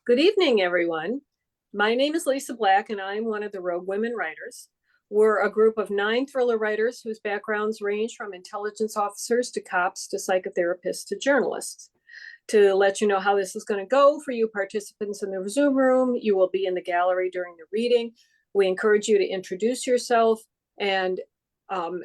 Good evening, everyone. My name is Lisa Black, and I'm one of the Rogue Women writers. We're a group of 9 thriller writers whose backgrounds range from intelligence officers to cops to psychotherapists to journalists. To let you know how this is going to go for you participants in the Zoom room, you will be in the gallery during the reading. We encourage you to introduce yourself and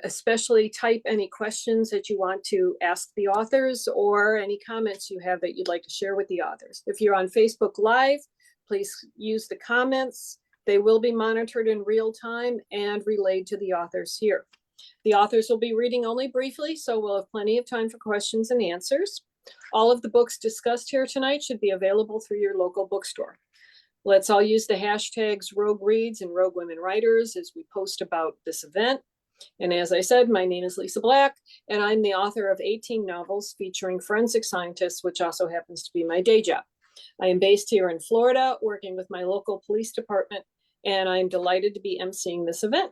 especially type any questions that you want to ask the authors or any comments you have that you'd like to share with the authors. If you're on Facebook Live, please use the comments. They will be monitored in real time and relayed to the authors here. The authors will be reading only briefly, so we'll have plenty of time for questions and answers. All of the books discussed here tonight should be available through your local bookstore. Let's all use the hashtags Rogue Reads and Rogue Women Writers as we post about this event. And as I said, my name is Lisa Black, and I'm the author of 18 novels featuring forensic scientists, which also happens to be my day job. I am based here in Florida, working with my local police department, and I'm delighted to be emceeing this event.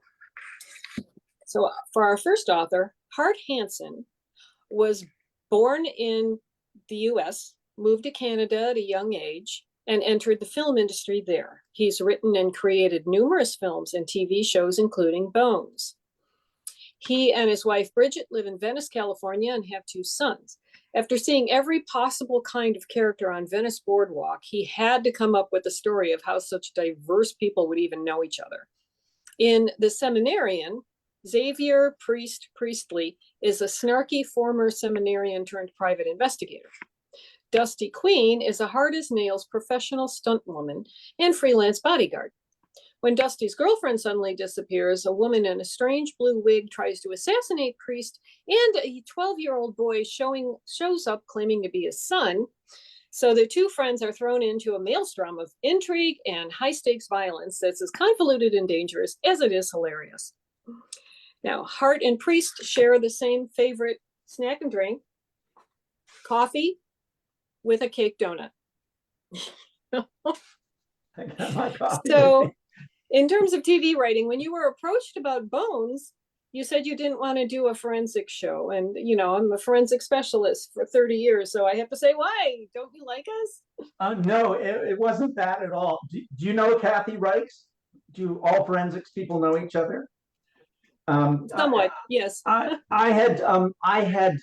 So for our first author, HART HANSON was born in the US, moved to Canada at a young age, and entered the film industry there. He's written and created numerous films and TV shows, including Bones. He and his wife, Bridget, live in Venice, California, and have 2 sons. After seeing every possible kind of character on Venice Boardwalk, he had to come up with a story of how such diverse people would even know each other. In The Seminarian, Xavier Priestley is a snarky former seminarian turned private investigator. Dusty Queen is a hard-as-nails professional stunt woman and freelance bodyguard. When Dusty's girlfriend suddenly disappears, a woman in a strange blue wig tries to assassinate Priest, and a 12-year-old boy shows up claiming to be his son. So the 2 friends are thrown into a maelstrom of intrigue and high-stakes violence that's as convoluted and dangerous as it is hilarious. Now, Hart and Priest share the same favorite snack and drink, coffee with a cake donut. I got my coffee. So, in terms of TV writing, when you were approached about Bones, you said you didn't want to do a forensic show. And, you know, I'm a forensic specialist for 30 years, so I have to say, why? Don't you like us? No, it wasn't that at all. Do you know Kathy Reichs? Do all forensics people know each other? Somewhat, yes. I had,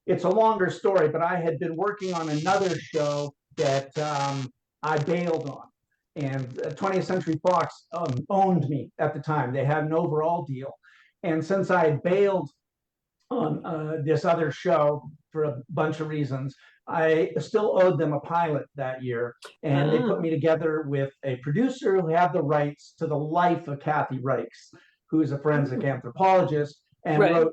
it's a longer story, but I had been working on another show that I bailed on. And 20th Century Fox owned me at the time. They had an overall deal. And since I had bailed on this other show for a bunch of reasons, I still owed them a pilot that year. And they put me together with a producer who had the rights to the life of Kathy Reichs, who is a forensic anthropologist and wrote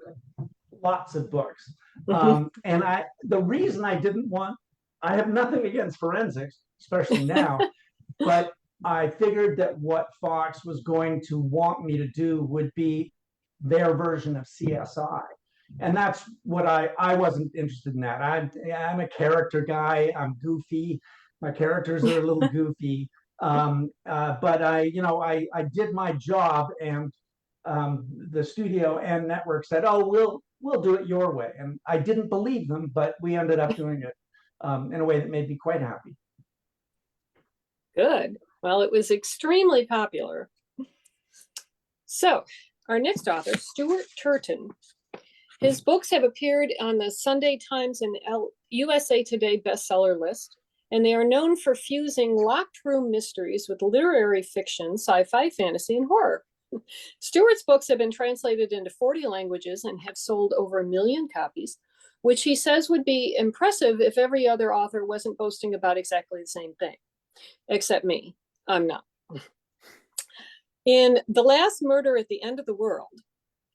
lots of books. And the reason I didn't want, I have nothing against forensics, especially now, but I figured that what Fox was going to want me to do would be their version of CSI. And that's what I wasn't interested in that. I'm a character guy. I'm goofy. My characters are a little goofy. But I did my job, and the studio and network said, oh, we'll do it your way. And I didn't believe them, but we ended up doing it in a way that made me quite happy. Good. Well, it was extremely popular. So, our next author, Stuart Turton. His books have appeared on the Sunday Times and USA Today bestseller list, and they are known for fusing locked room mysteries with literary fiction, sci-fi, fantasy, and horror. Stuart's books have been translated into 40 languages and have sold over 1 million copies, which he says would be impressive if every other author wasn't boasting about exactly the same thing. Except me. I'm not. In The Last Murder at the End of the World,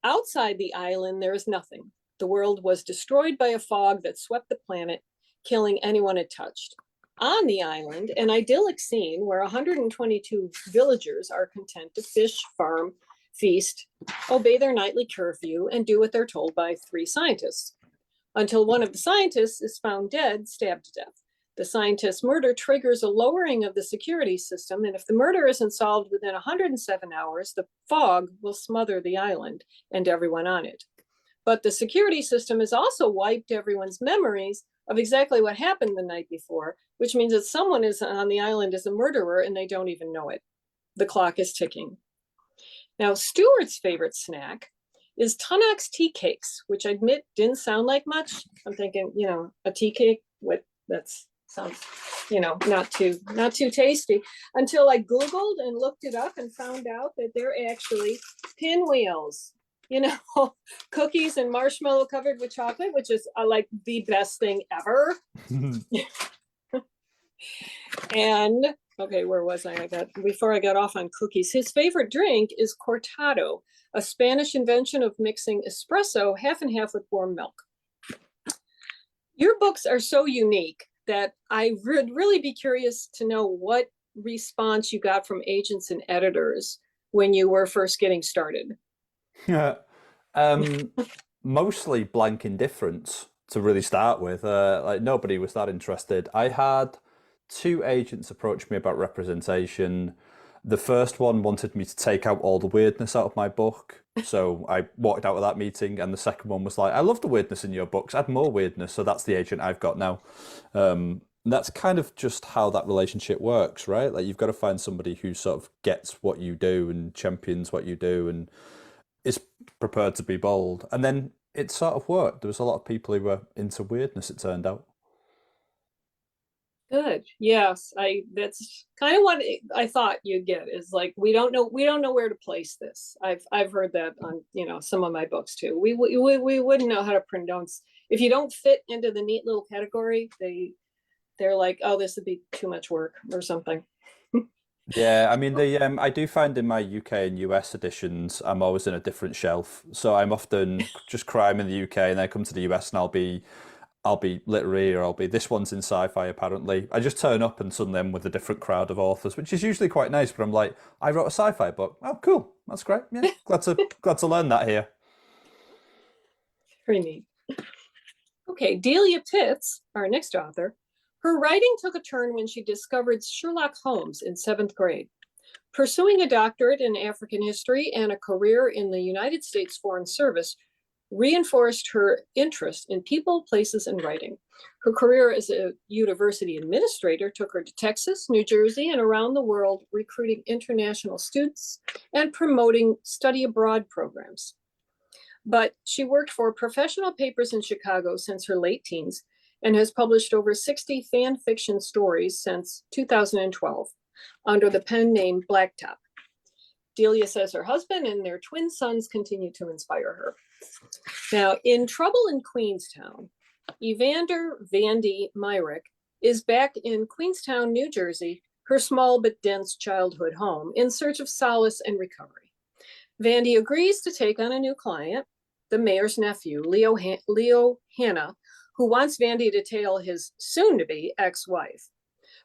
outside the island, there is nothing. The world was destroyed by a fog that swept the planet, killing anyone it touched. On the island, an idyllic scene where 122 villagers are content to fish, farm, feast, obey their nightly curfew, and do what they're told by 3 scientists. Until one of the scientists is found dead, stabbed to death. The scientist's murder triggers a lowering of the security system, and if the murder isn't solved within 107 hours, the fog will smother the island and everyone on it. But the security system has also wiped everyone's memories of exactly what happened the night before, which means that someone is on the island as a murderer and they don't even know it. The clock is ticking. Now, Stuart's favorite snack is Tunnock's tea cakes, which I admit didn't sound like much. I'm thinking, you know, a tea cake, what, that's sounds, you know, not too tasty, until I Googled and looked it up and found out that they're actually pinwheels, you know, cookies and marshmallow covered with chocolate, which is like the best thing ever. And okay, where was I? Before I got off on cookies, his favorite drink is cortado, a Spanish invention of mixing espresso half and half with warm milk. Your books are so unique that I would really be curious to know what response you got from agents and editors when you were first getting started. Mostly blank indifference to really start with. Like nobody was that interested. I had 2 agents approach me about representation. The first one wanted me to take out all the weirdness out of my book. So I walked out of that meeting, and the second one was like, I love the weirdness in your books, add more weirdness. So that's the agent I've got now. And that's kind of just how that relationship works, right? Like you've got to find somebody who sort of gets what you do and champions what you do and is prepared to be bold. And then it sort of worked. There was a lot of people who were into weirdness, it turned out. Good. Yes, that's kind of what I thought you'd get, is like we don't know where to place this. I've heard that on, you know, some of my books too. We wouldn't know how to pronounce if you don't fit into the neat little category. They're like, oh, this would be too much work or something. Yeah, I mean, I do find in my UK and US editions, I'm always in a different shelf. So I'm often just crime in the UK, and then I come to the US and I'll be literary, or I'll be, this one's in sci-fi apparently. I just turn up and suddenly I'm with a different crowd of authors, which is usually quite nice, but I'm like, I wrote a sci-fi book. Oh, cool. That's great. Yeah, glad to learn that here. Very neat. Okay, Delia PITTS, our next author, her writing took a turn when she discovered Sherlock Holmes in 7th grade. Pursuing a doctorate in African history and a career in the United States Foreign Service reinforced her interest in people, places, and writing. Her career as a university administrator took her to Texas, New Jersey, and around the world, recruiting international students and promoting study abroad programs. But she worked for professional papers in Chicago since her late teens and has published over 60 fan fiction stories since 2012 under the pen name Blacktop. Delia says her husband and their twin sons continue to inspire her. Now, in Trouble in Queenstown, Evander Vandy Myrick is back in Queenstown, New Jersey, her small but dense childhood home, in search of solace and recovery. Vandy agrees to take on a new client, the mayor's nephew, Leo Hanna, who wants Vandy to tail his soon-to-be ex-wife.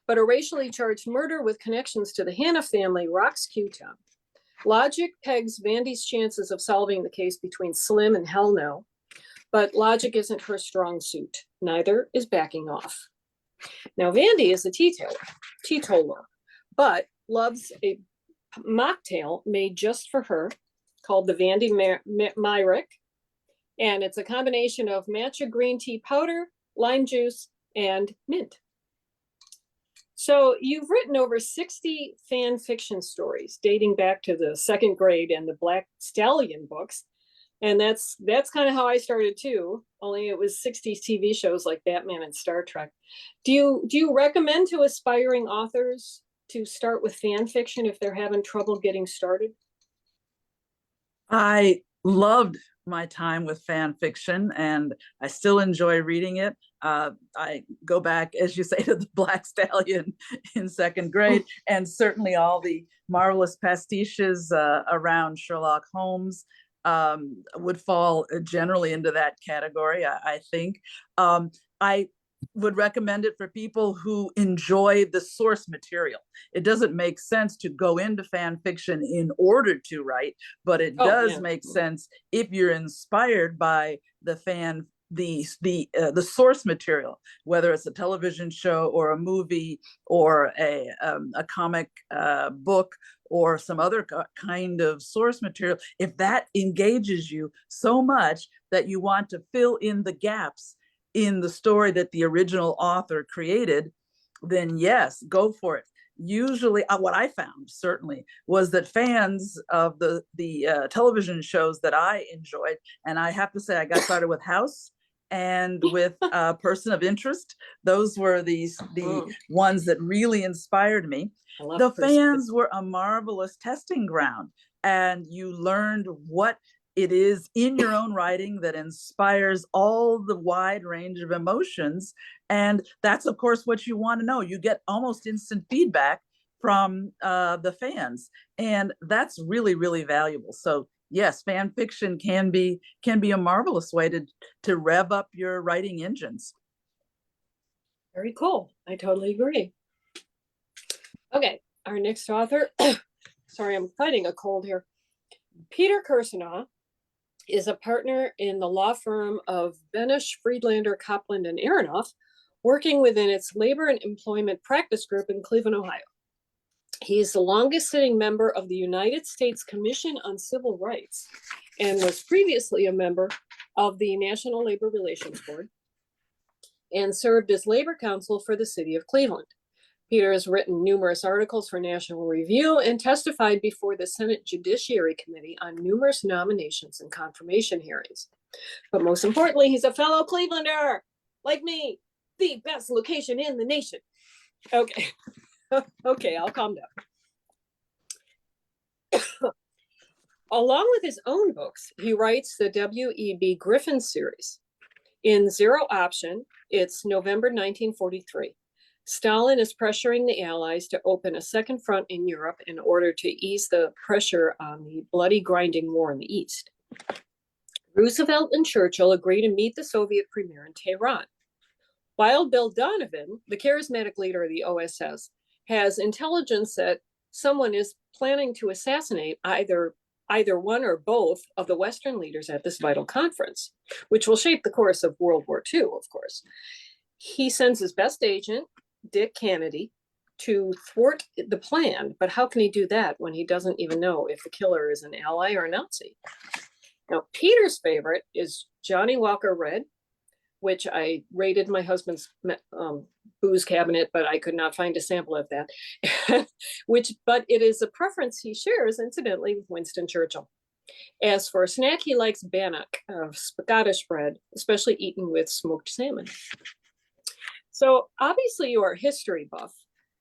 But a racially charged murder with connections to the Hanna family rocks Q-Town. Logic pegs Vandy's chances of solving the case between slim and hell no, but logic isn't her strong suit. Neither is backing off. Now, Vandy is a teetotaler, but loves a mocktail made just for her called the Vandy Myrick, and it's a combination of matcha green tea powder, lime juice, and mint. So you've written over 60 fan fiction stories dating back to the 2nd grade and the Black Stallion books. And that's kind of how I started too, only it was 60s TV shows like Batman and Star Trek. Do you recommend to aspiring authors to start with fan fiction if they're having trouble getting started? I loved my time with fan fiction, and I still enjoy reading it. I go back, as you say, to the Black Stallion in 2nd grade, and certainly all the marvelous pastiches around Sherlock Holmes would fall generally into that category, I think. I would recommend it for people who enjoy the source material. It doesn't make sense to go into fan fiction in order to write, but it does make sense if you're inspired by the source material, whether it's a television show or a movie or a comic book or some other kind of source material. If that engages you so much that you want to fill in the gaps in the story that the original author created, then yes, go for it. Usually, what I found certainly was that fans of the television shows that I enjoyed, and I have to say I got started with House and with Person of Interest. Those were the ones that really inspired me. The fans were a marvelous testing ground, and you learned what it is in your own writing that inspires all the wide range of emotions. And that's, of course, what you want to know. You get almost instant feedback from the fans, and that's really, really valuable. So yes, fan fiction can be a marvelous way to rev up your writing engines. Very cool. I totally agree. Okay, our next author, sorry, I'm fighting a cold here. Peter Kirsanow is a partner in the law firm of Benish, Friedlander, Copland, and Aronoff, working within its labor and employment practice group in Cleveland, Ohio. He's the longest sitting member of the United States Commission on Civil Rights and was previously a member of the National Labor Relations Board and served as labor counsel for the city of Cleveland. Peter has written numerous articles for National Review and testified before the Senate Judiciary Committee on numerous nominations and confirmation hearings. But most importantly, he's a fellow Clevelander, like me, the best location in the nation. Okay, okay, I'll calm down. Along with his own books, he writes the W.E.B. GRIFFIN series. In Zero Option, it's November 1943. Stalin is pressuring the Allies to open a second front in Europe in order to ease the pressure on the bloody grinding war in the East. Roosevelt and Churchill agree to meet the Soviet premier in Tehran. Wild Bill Donovan, the charismatic leader of the OSS, has intelligence that someone is planning to assassinate either one or both of the Western leaders at this vital conference, which will shape the course of World War II, of course. He sends his best agent, Dick Kennedy, to thwart the plan, but how can he do that when he doesn't even know if the killer is an ally or a Nazi? Now, Peter's favorite is Johnny Walker Red, which I raided my husband's booze cabinet, but I could not find a sample of that. But it is a preference he shares, incidentally, with Winston Churchill. As for a snack, he likes bannock, Scottish bread, especially eaten with smoked salmon. So obviously you are a history buff.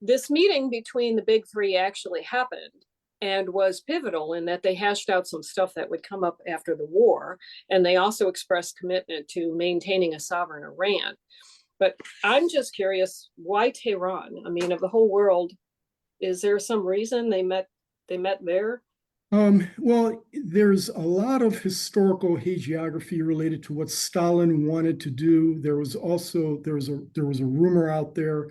This meeting between the big three actually happened and was pivotal in that they hashed out some stuff that would come up after the war. And they also expressed commitment to maintaining a sovereign Iran. But I'm just curious, why Tehran? I mean, of the whole world, is there some reason they met there? Well, there's a lot of historical hagiography related to what Stalin wanted to do. There was a rumor out there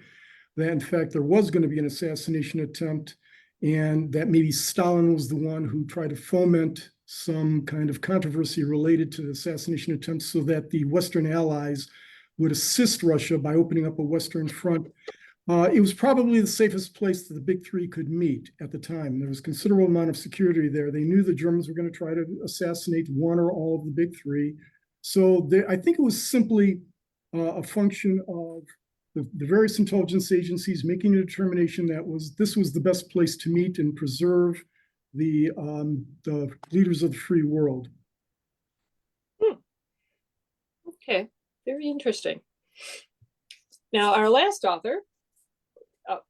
that, in fact, there was going to be an assassination attempt, and that maybe Stalin was the one who tried to foment some kind of controversy related to the assassination attempt so that the Western allies would assist Russia by opening up a Western front. It was probably the safest place that the big three could meet at the time. There was a considerable amount of security there. They knew the Germans were going to try to assassinate one or all of the big three. So I think it was simply a function of the various intelligence agencies making a determination that this was the best place to meet and preserve the leaders of the free world. Okay, very interesting. Now, our last author,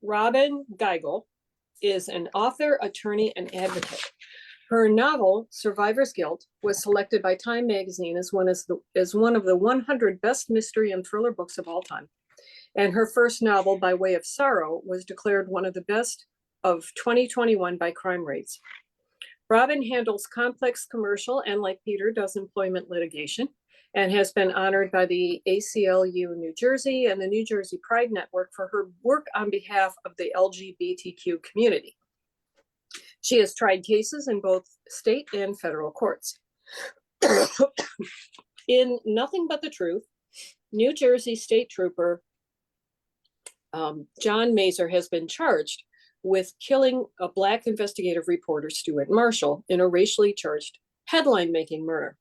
ROBYN GIGL, is an author, attorney, and advocate. Her novel, Survivor's Guilt, was selected by Time magazine as one of the 100 best mystery and thriller books of all time. And her first novel, By Way of Sorrow, was declared one of the best of 2021 by Crime Rates. ROBYN handles complex commercial and, like Peter, does employment litigation, and has been honored by the ACLU New Jersey and the New Jersey Pride Network for her work on behalf of the LGBTQ community. She has tried cases in both state and federal courts. In Nothing But the Truth, New Jersey State Trooper John Mazer has been charged with killing a Black investigative reporter, Stuart Marshall, in a racially charged headline-making murder.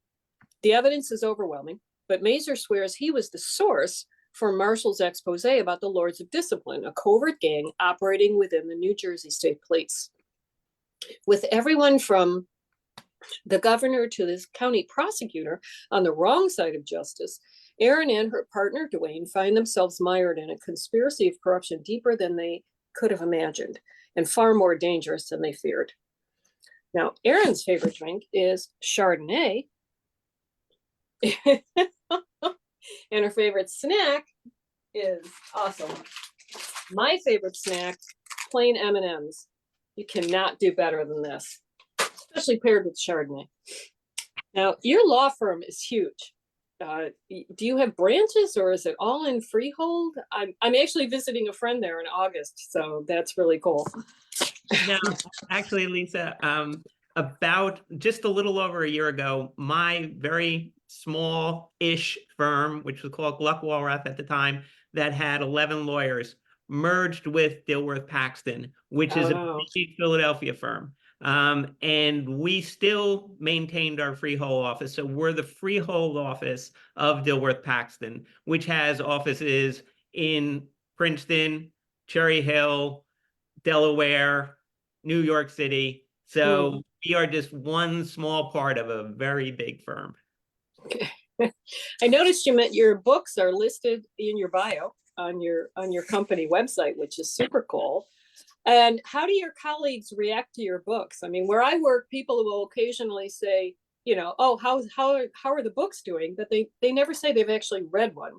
The evidence is overwhelming. but Mazur swears he was the source for Marshall's expose about the Lords of Discipline, a covert gang operating within the New Jersey State Police. With everyone from the governor to this county prosecutor on the wrong side of justice, Erin and her partner Dwayne find themselves mired in a conspiracy of corruption deeper than they could have imagined and far more dangerous than they feared. Now, Erin's favorite drink is Chardonnay, and her favorite snack is awesome. My favorite snack, plain M&Ms. You cannot do better than this, especially paired with Chardonnay. Now, your law firm is huge. Do you have branches, or is it all in Freehold? I'm actually visiting a friend there in August, so that's really cool. No, actually, Lisa, about just a little over a year ago, my very small-ish firm, which was called Gluck Walrath at the time, that had 11 lawyers, merged with Dilworth Paxton, which is a big Philadelphia firm. And we still maintained our Freehold office. So we're the Freehold office of Dilworth Paxton, which has offices in Princeton, Cherry Hill, Delaware, New York City. So we are just one small part of a very big firm. Okay. I noticed your books are listed in your bio on your company website, which is super cool. And how do your colleagues react to your books? I mean, where I work, people will occasionally say, you know, oh, how are the books doing? But they never say they've actually read one.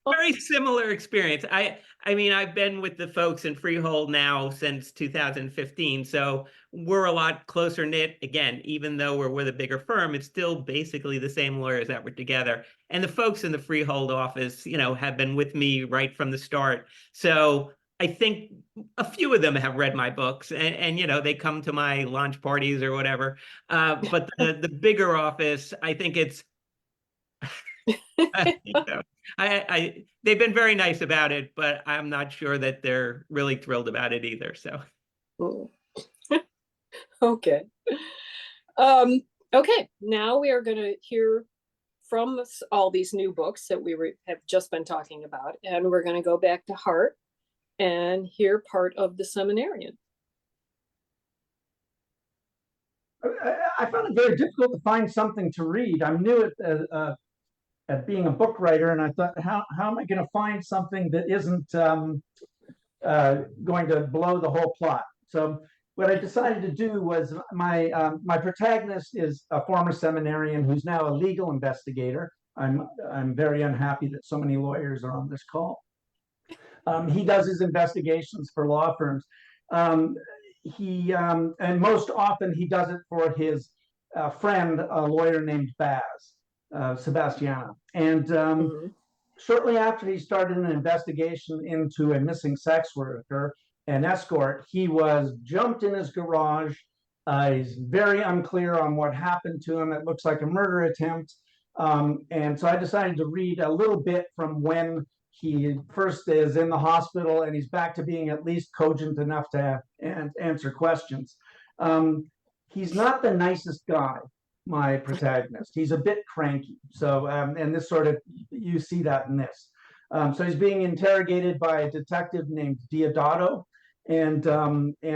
Very similar experience. I mean, I've been with the folks in Freehold now since 2015, so we're a lot closer knit. Again, even though we're with a bigger firm, it's still basically the same lawyers that were together. And the folks in the Freehold office, you know, have been with me right from the start. So I think a few of them have read my books, and you know, they come to my launch parties or whatever. But the bigger office, I think it's you know, they've been very nice about it, but I'm not sure that they're really thrilled about it either. So, okay. Okay, now we are going to hear from all these new books that we have just been talking about, and we're going to go back to Hart and hear part of the Seminarian. I found it very difficult to find something to read. I'm new at being a book writer, and I thought, how am I going to find something that isn't going to blow the whole plot? So what I decided to do was my protagonist is a former seminarian who's now a legal investigator. I'm very unhappy that so many lawyers are on this call. He does his investigations for law firms. And most often he does it for his friend, a lawyer named Baz. Sebastiana. And shortly after he started an investigation into a missing sex worker, an escort, he was jumped in his garage. He's very unclear on what happened to him. It looks like a murder attempt. And so I decided to read a little bit from when he first is in the hospital and he's back to being at least cogent enough to answer questions. He's not the nicest guy, my protagonist. He's a bit cranky. So, and this sort of, you see that in this. So he's being interrogated by a detective named Diodato, and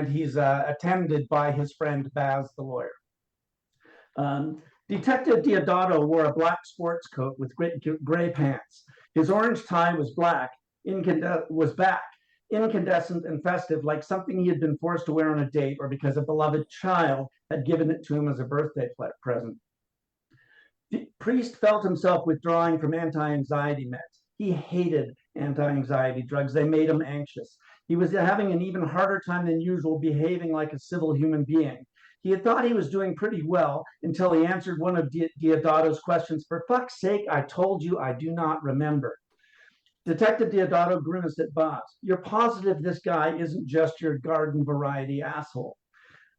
he's attended by his friend Baz, the lawyer. Detective Diodato wore a black sports coat with gray pants. His orange tie was back, incandescent and festive, like something he had been forced to wear on a date or because a beloved child had given it to him as a birthday present. The priest felt himself withdrawing from anti-anxiety meds. He hated anti-anxiety drugs. They made him anxious. He was having an even harder time than usual behaving like a civil human being. He had thought he was doing pretty well until he answered one of Diodato's questions. For fuck's sake, I told you I do not remember. Detective Diodato grimaced at Baz. You're positive this guy isn't just your garden variety asshole?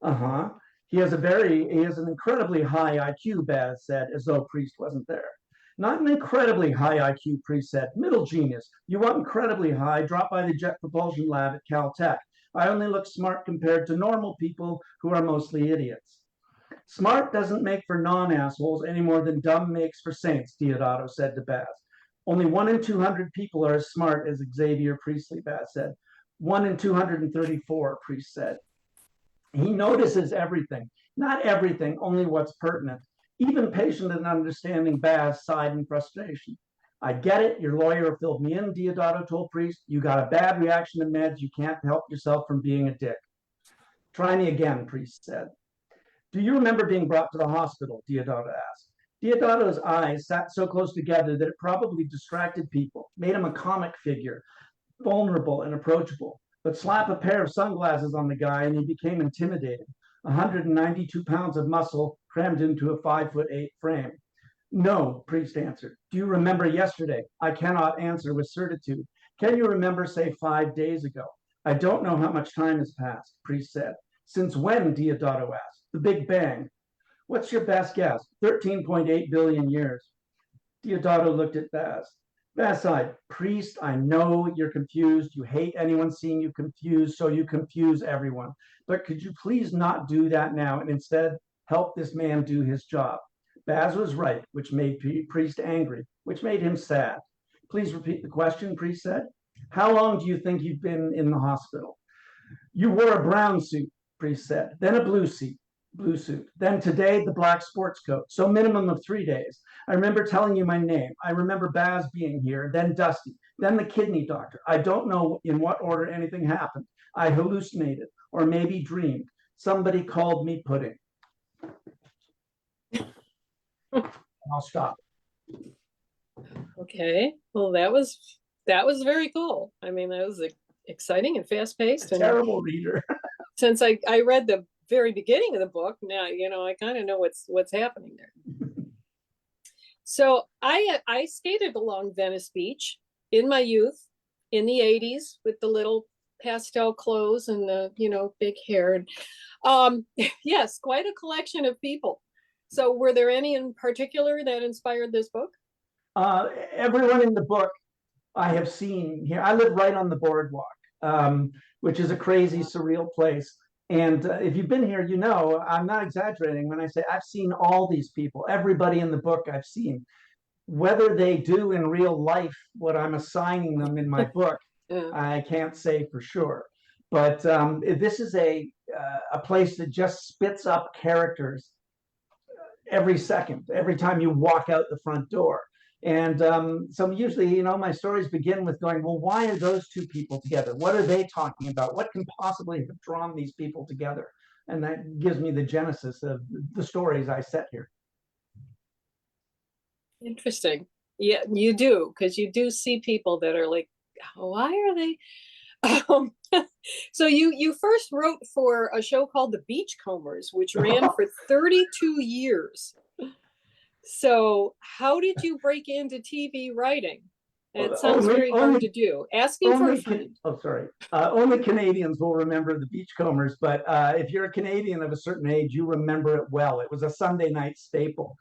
Uh-huh. He has an incredibly high IQ, Baz said, as though Priest wasn't there. Not an incredibly high IQ, Priest said. Middle genius. You want incredibly high, drop by the Jet Propulsion Lab at Caltech. I only look smart compared to normal people who are mostly idiots. Smart doesn't make for non-assholes any more than dumb makes for saints, Diodato said to Baz. Only 1 in 200 people are as smart as Xavier Priestley, Baz said. 1 in 234, Priest said. He notices everything, not everything, only what's pertinent. Even patient and understanding Baz sighed in frustration. I get it, your lawyer filled me in, Diodato told Priest. You got a bad reaction to meds, you can't help yourself from being a dick. Try me again, Priest said. Do you remember being brought to the hospital? Diodato asked. Diodato's eyes sat so close together that it probably distracted people, made him a comic figure, vulnerable and approachable. But slap a pair of sunglasses on the guy and he became intimidating. 192 pounds of muscle crammed into a 5'8" frame. No, Priest answered. Do you remember yesterday? I cannot answer with certitude. Can you remember, say, 5 days ago? I don't know how much time has passed, Priest said. Since when? Diodato asked. The Big Bang. What's your best guess? 13.8 billion years. Diodato looked at Baz. Baz sighed. Priest, I know you're confused. You hate anyone seeing you confused, so you confuse everyone. But could you please not do that now and instead help this man do his job? Baz was right, which made Priest angry, which made him sad. Please repeat the question, Priest said. How long do you think you've been in the hospital? You wore a brown suit, Priest said, then a blue suit. Then today, the black sports coat. So minimum of 3 days. I remember telling you my name. I remember Baz being here, then Dusty, then the kidney doctor. I don't know in what order anything happened. I hallucinated or maybe dreamed. Somebody called me pudding. I'll stop. Okay, well, that was very cool. I mean, that was exciting and fast paced. Terrible reader. Since I read the very beginning of the book, now I kind of know what's happening there. So I skated along Venice Beach in my youth in the 80s with the little pastel clothes and the big hair, and yes, quite a collection of people. So were there any in particular that inspired this book? Everyone in the book I have seen here. I live right on the boardwalk, which is a crazy, surreal place. And if you've been here, I'm not exaggerating when I say I've seen all these people. Everybody in the book I've seen. Whether they do in real life what I'm assigning them in my book, I can't say for sure. But this is a place that just spits up characters every second, every time you walk out the front door. And so usually, my stories begin with going, well, why are those two people together? What are they talking about? What can possibly have drawn these people together? And that gives me the genesis of the stories I set here. Interesting. Yeah, you do, because you do see people that are like, why are they? So you first wrote for a show called The Beachcombers, which ran for 32 years. So how did you break into TV writing? It sounds very hard to do. Asking for a friend. Only Canadians will remember The Beachcombers, but if you're a Canadian of a certain age, you remember it well. It was a Sunday night staple.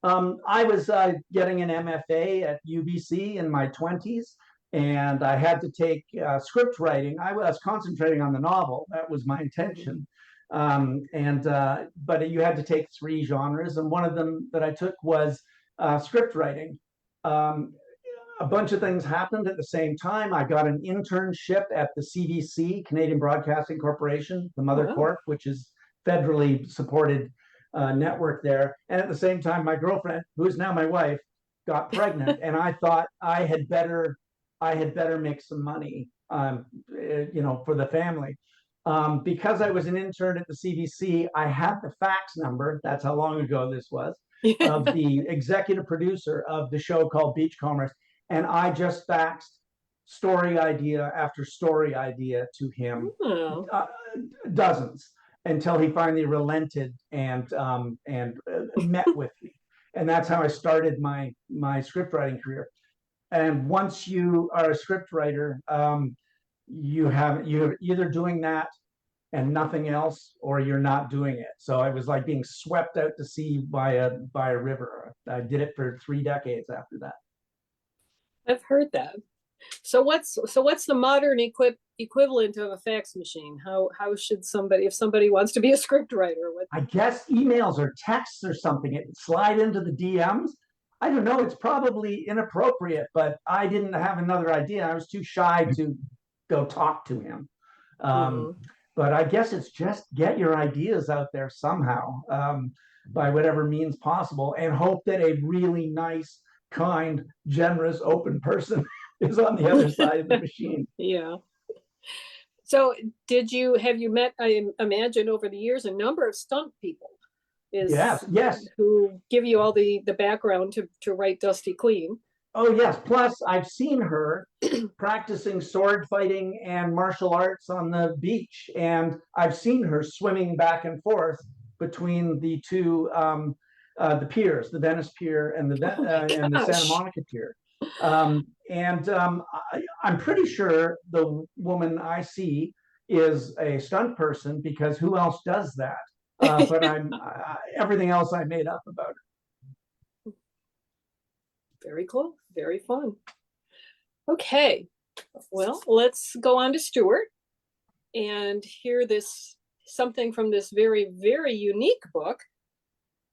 I was getting an MFA at UBC in my 20s, and I had to take script writing. I was concentrating on the novel. That was my intention. But you had to take 3 genres, and one of them that I took was script writing. A bunch of things happened at the same time. I got an internship at the CBC, Canadian Broadcasting Corporation, the Mother Corp, which is federally supported network there. And at the same time, my girlfriend, who's now my wife, got pregnant, and I thought I had better make some money, for the family. Because I was an intern at the CBC, I had the fax number. That's how long ago this was, of the executive producer of the show called Beachcombers. And I just faxed story idea after story idea to him, dozens, until he finally relented and met with me. And that's how I started my script writing career. And once you are a script writer, you're either doing that and nothing else, or you're not doing it. So I was like being swept out to sea by a river. I did it for 3 decades after that. I've heard that. So what's the modern equivalent of a fax machine? How should somebody, if somebody wants to be a script writer, what? I guess emails or texts or something, it slide into the DMs. I don't know, it's probably inappropriate, but I didn't have another idea. I was too shy to go talk to him. But I guess it's just get your ideas out there somehow, by whatever means possible, and hope that a really nice, kind, generous, open person is on the other side of the machine. Yeah. So have you met, I imagine over the years, a number of stunt people? Yes. Who give you all the background to write Dusty Queen. Oh, yes. Plus, I've seen her practicing sword fighting and martial arts on the beach. And I've seen her swimming back and forth between the two, the piers, the Venice Pier and and the Santa Monica Pier. I'm pretty sure the woman I see is a stunt person, because who else does that? But everything else I made up about her. Very cool. Very fun. Okay. Well, let's go on to Stuart and hear something from this very, very unique book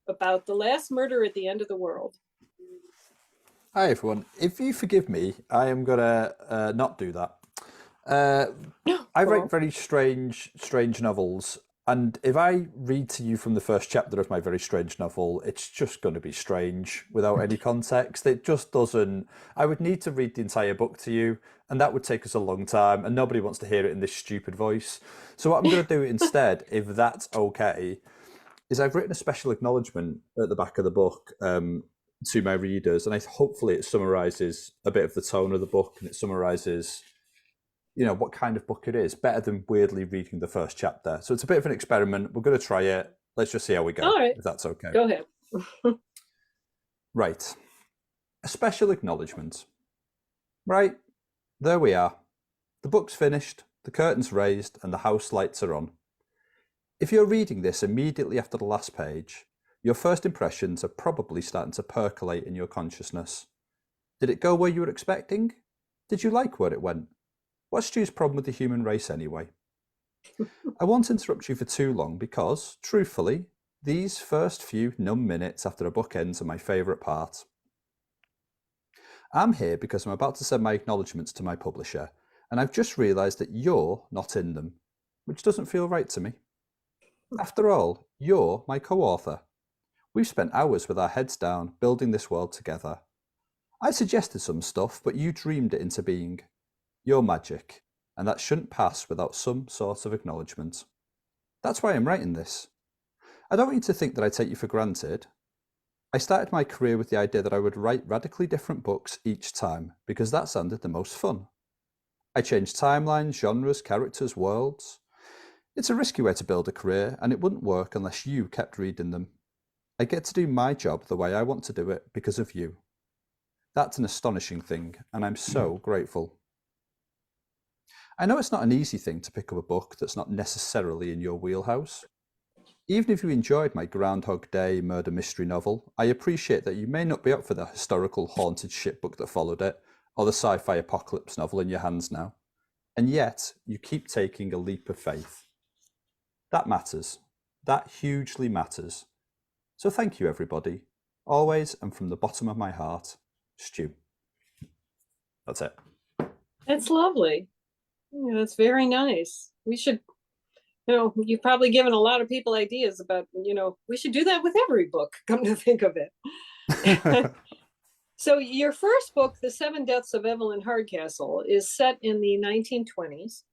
about the last murder at the end of the world. Hi everyone. If you forgive me, I am gonna not do that. I write very strange novels, and if I read to you from the first chapter of my very strange novel, it's just going to be strange without any context. It just doesn't. I would need to read the entire book to you, and that would take us a long time, and nobody wants to hear it in this stupid voice. So what I'm going to do instead, if that's okay, is I've written a special acknowledgement at the back of the book to my readers, and hopefully it summarises a bit of the tone of the book, and it summarises, you know, what kind of book it is, better than weirdly reading the first chapter. So it's a bit of an experiment. We're going to try it. Let's just see how we go. All right. If that's okay. Go ahead. Right. A special acknowledgement. Right. There we are. The book's finished, the curtain's raised, and the house lights are on. If you're reading this immediately after the last page, your first impressions are probably starting to percolate in your consciousness. Did it go where you were expecting? Did you like where it went? What's Stu's problem with the human race anyway? I won't interrupt you for too long because, truthfully, these first few numb minutes after a book ends are my favourite part. I'm here because I'm about to send my acknowledgements to my publisher, and I've just realised that you're not in them, which doesn't feel right to me. After all, you're my co-author. We've spent hours with our heads down building this world together. I suggested some stuff, but you dreamed it into being. You're magic, and that shouldn't pass without some sort of acknowledgement. That's why I'm writing this. I don't want you to think that I take you for granted. I started my career with the idea that I would write radically different books each time, because that sounded the most fun. I changed timelines, genres, characters, worlds. It's a risky way to build a career, and it wouldn't work unless you kept reading them. I get to do my job the way I want to do it because of you. That's an astonishing thing, and I'm so grateful. I know it's not an easy thing to pick up a book that's not necessarily in your wheelhouse. Even if you enjoyed my Groundhog Day murder mystery novel, I appreciate that you may not be up for the historical haunted shit book that followed it, or the sci-fi apocalypse novel in your hands now. And yet, you keep taking a leap of faith. That matters. That hugely matters. So thank you, everybody. Always and from the bottom of my heart, Stu. That's it. That's lovely. Yeah, that's very nice. We should, you've probably given a lot of people ideas about, we should do that with every book, come to think of it. So your first book, The 7 Deaths of Evelyn Hardcastle, is set in the 1920s.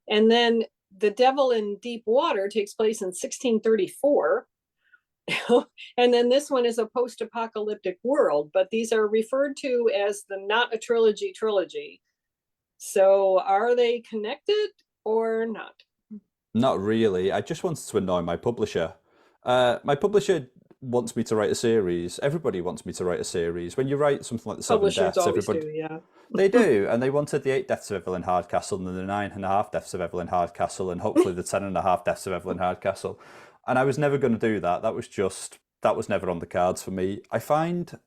And then The Devil in Deep Water takes place in 1634. And then this one is a post-apocalyptic world, but these are referred to as the Not a Trilogy trilogy. So are they connected or not? Not really. I just wanted to annoy my publisher. My publisher wants me to write a series. Everybody wants me to write a series. When you write something like The 7 Deaths, everybody do, yeah. They do, and they wanted the 8 Deaths of Evelyn Hardcastle, and then the 9.5 Deaths of Evelyn Hardcastle, and hopefully the 10.5 Deaths of Evelyn Hardcastle. And I was never going to do that. That was never on the cards for me. I find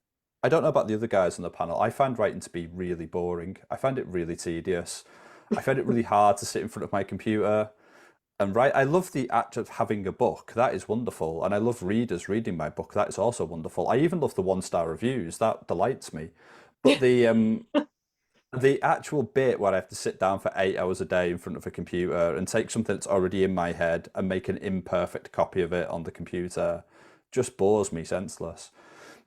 I don't know about the other guys on the panel. I find writing to be really boring. I find it really tedious. I find it really hard to sit in front of my computer and write. I love the act of having a book. That is wonderful. And I love readers reading my book. That is also wonderful. I even love the 1-star reviews. That delights me. But the actual bit where I have to sit down for 8 hours a day in front of a computer and take something that's already in my head and make an imperfect copy of it on the computer just bores me senseless.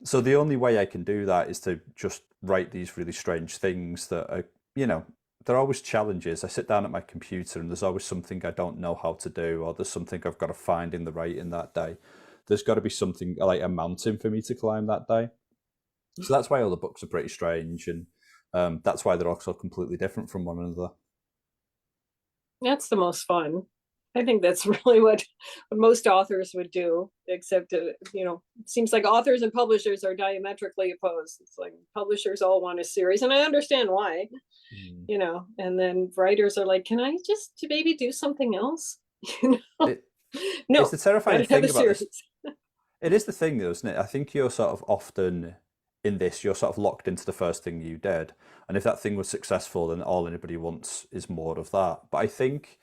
So the only way I can do that is to just write these really strange things that are, you know, they're always challenges. I sit down at my computer and there's always something I don't know how to do, or there's something I've got to find in the writing that day. There's got to be something like a mountain for me to climb that day. So that's why all the books are pretty strange, and that's why they're also completely different from one another. That's the most fun. I think that's really what most authors would do, except, you know, it seems like authors and publishers are diametrically opposed. It's like publishers all want a series, and I understand why, you know, and then writers are like, can I just maybe do something else? You know, no, It's the terrifying gotta have thing a about this. series. It is the thing, though, isn't it? I think you're sort of often in this, you're sort of locked into the first thing you did. And if that thing was successful, then all anybody wants is more of that. But I think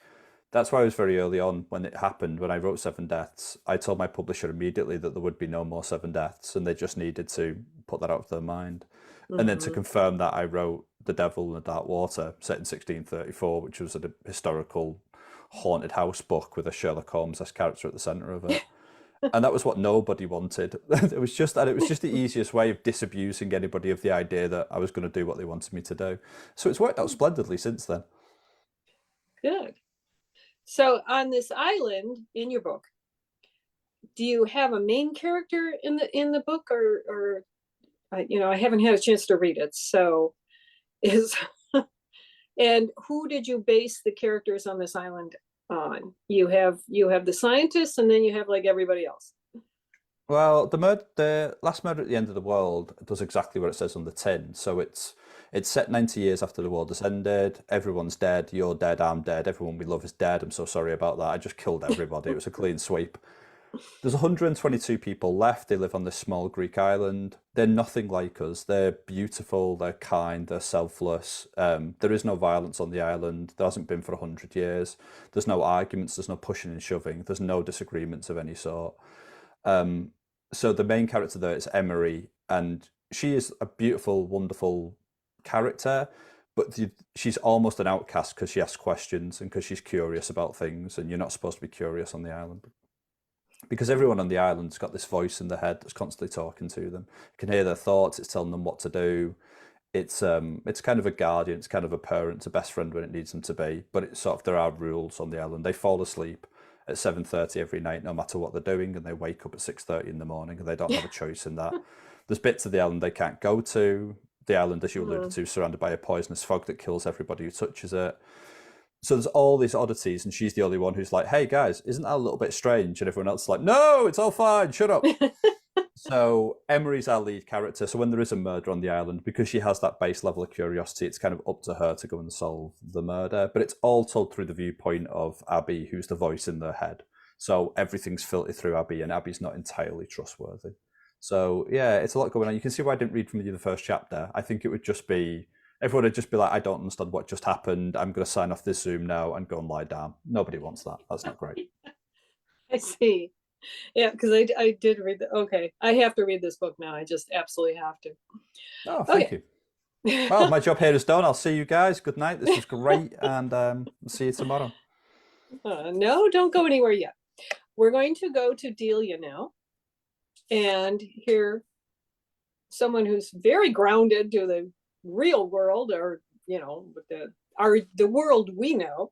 that's why I was very early on when it happened, when I wrote Seven Deaths. I told my publisher immediately that there would be no more Seven Deaths, and they just needed to put that out of their mind. And then to confirm that, I wrote The Devil in the Dark Water, set in 1634, which was a historical haunted house book with a Sherlock Holmes-esque character at the centre of it. And that was what nobody wanted. It was just the easiest way of disabusing anybody of the idea that I was going to do what they wanted me to do. So it's worked out splendidly since then. Good. So on this island in your book, do you have a main character in the book, or you know, I haven't had a chance to read it, so is and who did you base the characters on this island on? You have the scientists, and then you have like everybody else. Well, the last murder at the end of the world does exactly what it says on the tin. So it's set 90 years after the world has ended. Everyone's dead. You're dead. I'm dead. Everyone we love is dead. I'm so sorry about that. I just killed everybody. It was a clean sweep. There's 122 people left. They live on this small Greek island. They're nothing like us. They're beautiful. They're kind. They're selfless. There is no violence on the island. There hasn't been for 100 years. There's no arguments. There's no pushing and shoving. There's no disagreements of any sort. So the main character there is Emery, and she is a beautiful, wonderful character, but she's almost an outcast because she asks questions and because she's curious about things, and you're not supposed to be curious on the island. Because everyone on the island's got this voice in their head that's constantly talking to them. You can hear their thoughts, it's telling them what to do. It's kind of a guardian, it's kind of a parent, it's a best friend when it needs them to be, but it's sort of, there are rules on the island. They fall asleep at 7:30 every night, no matter what they're doing, and they wake up at 6:30 in the morning, and they don't have a choice in that. There's bits of the island they can't go to. The island, as you alluded to, surrounded by a poisonous fog that kills everybody who touches it. So there's all these oddities, and she's the only one who's like, hey guys, isn't that a little bit strange? And everyone else is like, no, it's all fine, shut up. So Emery's our lead character. So when there is a murder on the island, because she has that base level of curiosity, it's kind of up to her to go and solve the murder. But it's all told through the viewpoint of Abby, who's the voice in their head. So everything's filtered through Abby, and Abby's not entirely trustworthy. So yeah, it's a lot going on. You can see why I didn't read from you the first chapter. I think it would just be, everyone would just be like, I don't understand what just happened. I'm going to sign off this Zoom now and go and lie down. Nobody wants that. That's not great. I see. Yeah, because I did read the, okay, I have to read this book now. I just absolutely have to. Oh, thank you. Well, my job here is done. I'll see you guys. Good night. This was great, and see you tomorrow. No, don't go anywhere yet. We're going to go to Delia now and hear someone who's very grounded to the real world, or you know, the world we know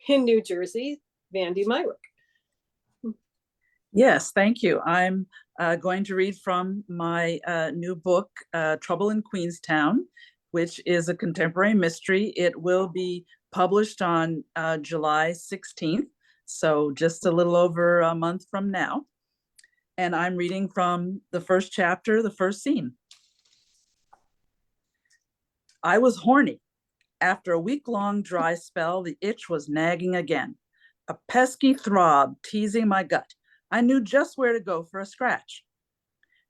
in New Jersey, Vandy Myrick. Yes, thank you. I'm going to read from my new book, Trouble in Queenstown, which is a contemporary mystery. It will be published on July 16th, so just a little over a month from now. And I'm reading from the first chapter, the first scene. I was horny. After a week-long dry spell, the itch was nagging again. A pesky throb teasing my gut. I knew just where to go for a scratch.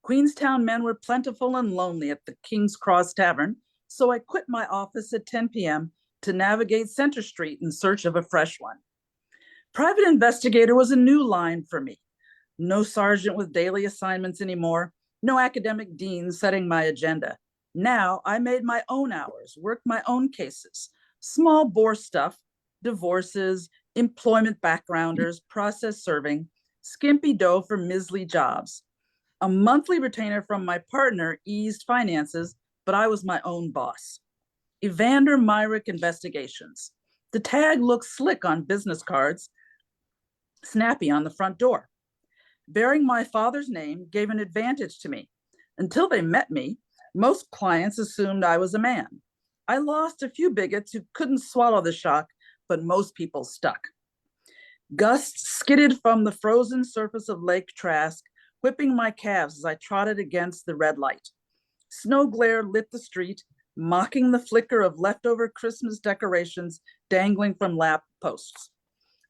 Queenstown men were plentiful and lonely at the King's Cross Tavern, so I quit my office at 10 p.m. to navigate Center Street in search of a fresh one. Private investigator was a new line for me. No sergeant with daily assignments anymore, no academic dean setting my agenda. Now I made my own hours, worked my own cases, small bore stuff, divorces, employment backgrounders, process serving, skimpy dough for measly jobs. A monthly retainer from my partner eased finances, but I was my own boss. Evander Myrick Investigations. The tag looked slick on business cards, snappy on the front door. Bearing my father's name gave an advantage to me. Until they met me, most clients assumed I was a man. I lost a few bigots who couldn't swallow the shock, but most people stuck. Gusts skidded from the frozen surface of Lake Trask, whipping my calves as I trotted against the red light. Snow glare lit the street, mocking the flicker of leftover Christmas decorations dangling from lamp posts.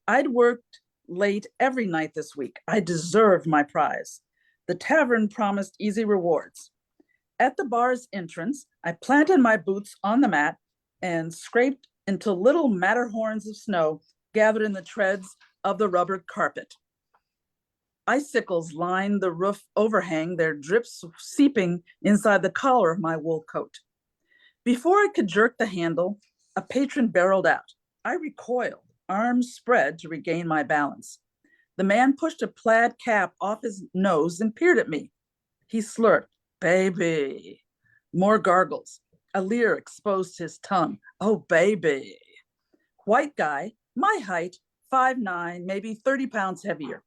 I'd worked late every night this week. I deserved my prize. The tavern promised easy rewards. At the bar's entrance, I planted my boots on the mat and scraped until little Matterhorns of snow gathered in the treads of the rubber carpet. Icicles lined the roof overhang, their drips seeping inside the collar of my wool coat. Before I could jerk the handle, a patron barreled out. I recoiled, arms spread to regain my balance. The man pushed a plaid cap off his nose and peered at me. He slurred, "Baby." More gargles. A leer exposed his tongue. "Oh, baby." White guy, my height, 5'9", maybe 30 pounds heavier.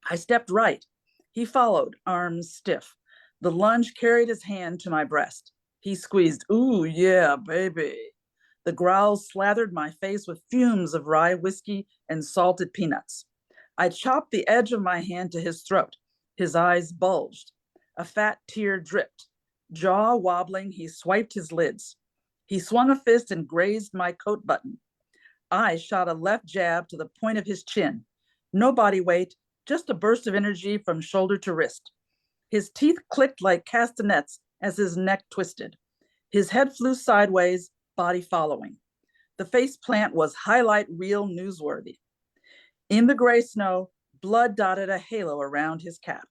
I stepped right. He followed, arms stiff. The lunge carried his hand to my breast. He squeezed, "Ooh, yeah, baby." The growls slathered my face with fumes of rye whiskey and salted peanuts. I chopped the edge of my hand to his throat. His eyes bulged. A fat tear dripped. Jaw wobbling, he swiped his lids. He swung a fist and grazed my coat button. I shot a left jab to the point of his chin. No body weight, just a burst of energy from shoulder to wrist. His teeth clicked like castanets as his neck twisted. His head flew sideways, body following. The face plant was highlight reel newsworthy. In the gray snow, blood dotted a halo around his cap.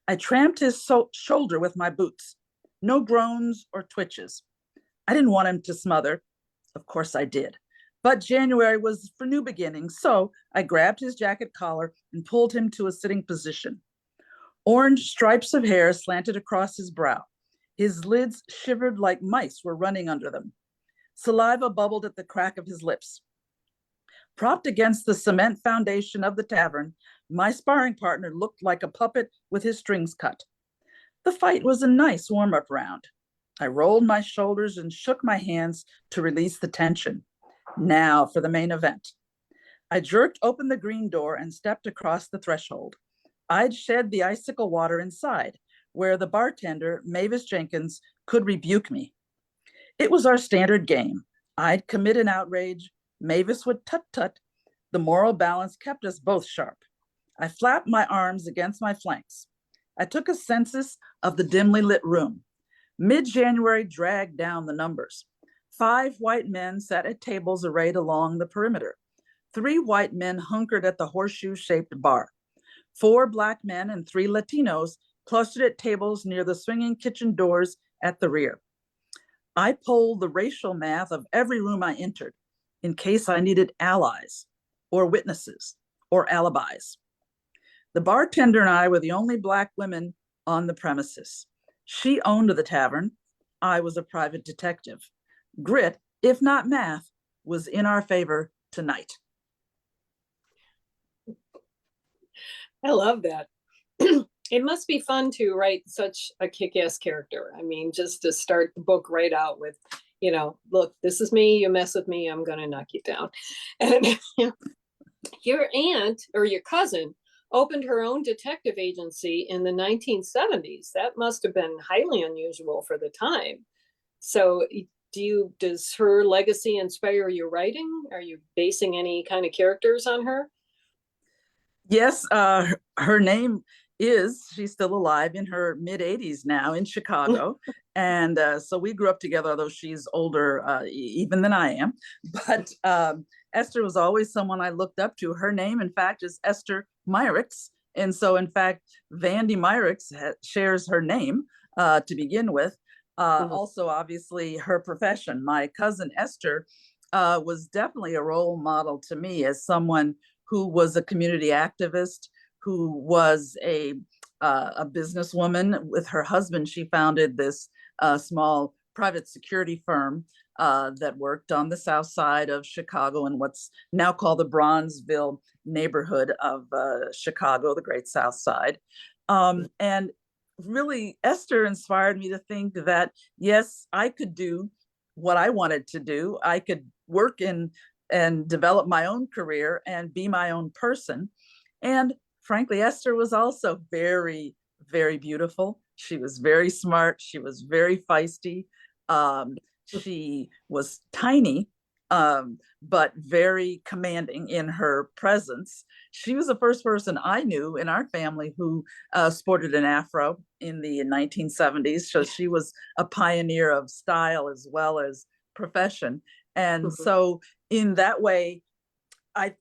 I tramped his shoulder with my boots. No groans or twitches. I didn't want him to smother. Of course I did. But January was for new beginnings, so I grabbed his jacket collar and pulled him to a sitting position. Orange stripes of hair slanted across his brow. His lids shivered like mice were running under them. Saliva bubbled at the crack of his lips. Propped against the cement foundation of the tavern, my sparring partner looked like a puppet with his strings cut. The fight was a nice warm-up round. I rolled my shoulders and shook my hands to release the tension. Now for the main event. I jerked open the green door and stepped across the threshold. I'd shed the icicle water inside, where the bartender, Mavis Jenkins, could rebuke me. It was our standard game. I'd commit an outrage, Mavis would tut-tut. The moral balance kept us both sharp. I flapped my arms against my flanks. I took a census of the dimly lit room. Mid-January dragged down the numbers. 5 white men sat at tables arrayed along the perimeter. 3 white men hunkered at the horseshoe-shaped bar. 4 black men and 3 Latinos clustered at tables near the swinging kitchen doors at the rear. I polled the racial math of every room I entered in case I needed allies or witnesses or alibis. The bartender and I were the only black women on the premises. She owned the tavern. I was a private detective. Grit, if not math, was in our favor tonight. I love that. It must be fun to write such a kick-ass character. I mean, just to start the book right out with, you know, look, this is me, you mess with me, I'm gonna knock you down. And your aunt or your cousin opened her own detective agency in the 1970s. That must have been highly unusual for the time. So does her legacy inspire your writing? Are you basing any kind of characters on her? Yes, her name she's still alive in her mid-80s now in Chicago. And so we grew up together, although she's older even than I am. But Esther was always someone I looked up to. Her name, in fact, is Esther Myricks. And so, in fact, Vandy Myricks shares her name to begin with. Also, obviously, her profession. My cousin Esther was definitely a role model to me as someone who was a community activist, who was a businesswoman. With her husband, she founded this small private security firm that worked on the south side of Chicago in what's now called the Bronzeville neighborhood of Chicago, the Great South Side. And really, Esther inspired me to think that, yes, I could do what I wanted to do. I could work in and develop my own career and be my own person. And frankly, Esther was also very, very beautiful. She was very smart. She was very feisty. She was tiny, but very commanding in her presence. She was the first person I knew in our family who sported an afro in the 1970s. So she was a pioneer of style as well as profession. And so in that way,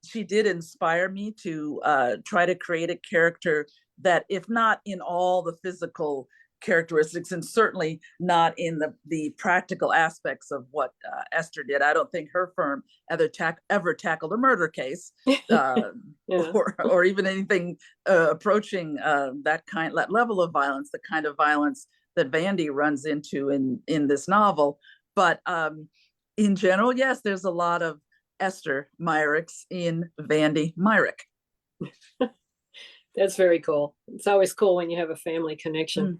she did inspire me to try to create a character that, if not in all the physical characteristics, and certainly not in the practical aspects of what Esther did. I don't think her firm ever tackled a murder case or even anything approaching that level of violence, the kind of violence that Vandy runs into in this novel. But in general, yes, there's a lot of Esther Myricks in Vandy Myrick. That's very cool. It's always cool when you have a family connection.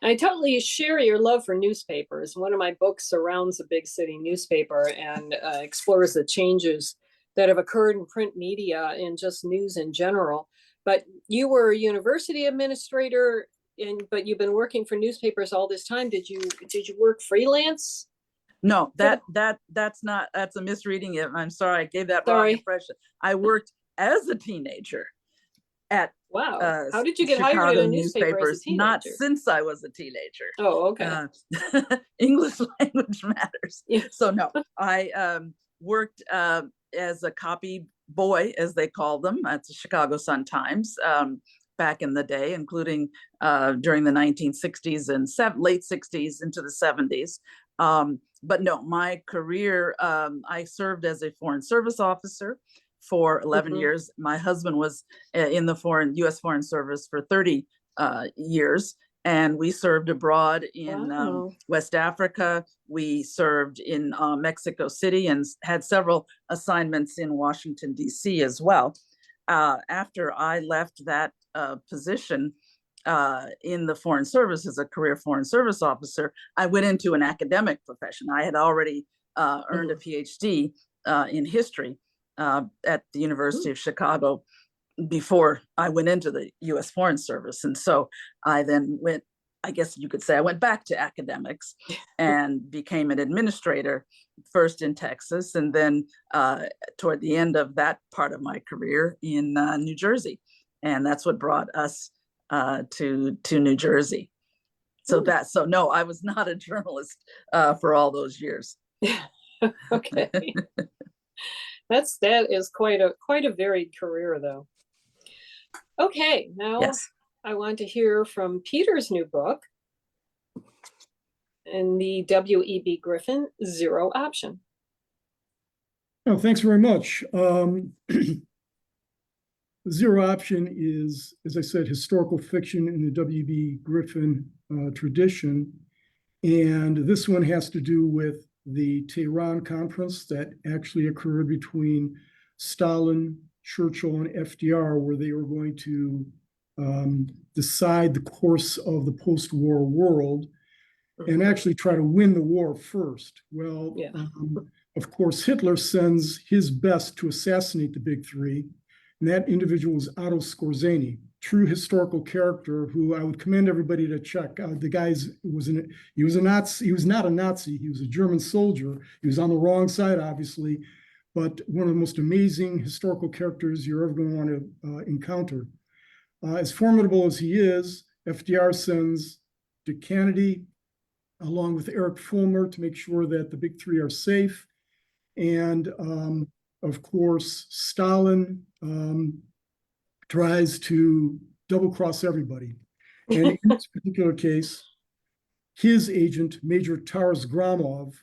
I totally share your love for newspapers. One of my books surrounds a big city newspaper and explores the changes that have occurred in print media and just news in general. But you were a university administrator, but you've been working for newspapers all this time. Did you work freelance? No, that's a misreading. I'm sorry, I gave that wrong impression. I worked as a teenager at how did you get Chicago hired at a newspaper as a teenager? Not since I was a teenager. Oh, okay. English language matters. Yeah. So no, I worked as a copy boy, as they called them, at the Chicago Sun-Times back in the day, including during the 1960s and late 60s into the 70s. But no, my career, I served as a Foreign Service officer for 11 years. My husband was in the U.S. Foreign Service for 30 years, and we served abroad in West Africa. We served in Mexico City and had several assignments in Washington, D.C. as well. After I left that position in the Foreign Service as a career Foreign Service officer, I went into an academic profession. I had already earned a PhD in history at the University of Chicago before I went into the U.S. Foreign Service. And so I then went, I guess you could say, I went back to academics and became an administrator, first in Texas, and then toward the end of that part of my career in New Jersey. And that's what brought us to New Jersey. So no, I was not a journalist for all those years. Okay. That is quite a varied career, though. Okay, now yes. I want to hear from Peter's new book, and the W.E.B. Griffin, Zero Option. Oh, thanks very much. Zero Option is, as I said, historical fiction in the W.E.B. Griffin tradition. And this one has to do with the Tehran conference that actually occurred between Stalin, Churchill, and FDR, where they were going to decide the course of the post-war world and actually try to win the war first. Well, of course, Hitler sends his best to assassinate the big three. And that individual was Otto Skorzeny, true historical character who I would commend everybody to check. The guy he was a Nazi. He was not a Nazi. He was a German soldier. He was on the wrong side, obviously, but one of the most amazing historical characters you're ever going to want to encounter. As formidable as he is, FDR sends Dick Kennedy along with Eric Fulmer to make sure that the big three are safe. And of course, Stalin tries to double cross everybody. And in this particular case, his agent, Major Taras Gromov,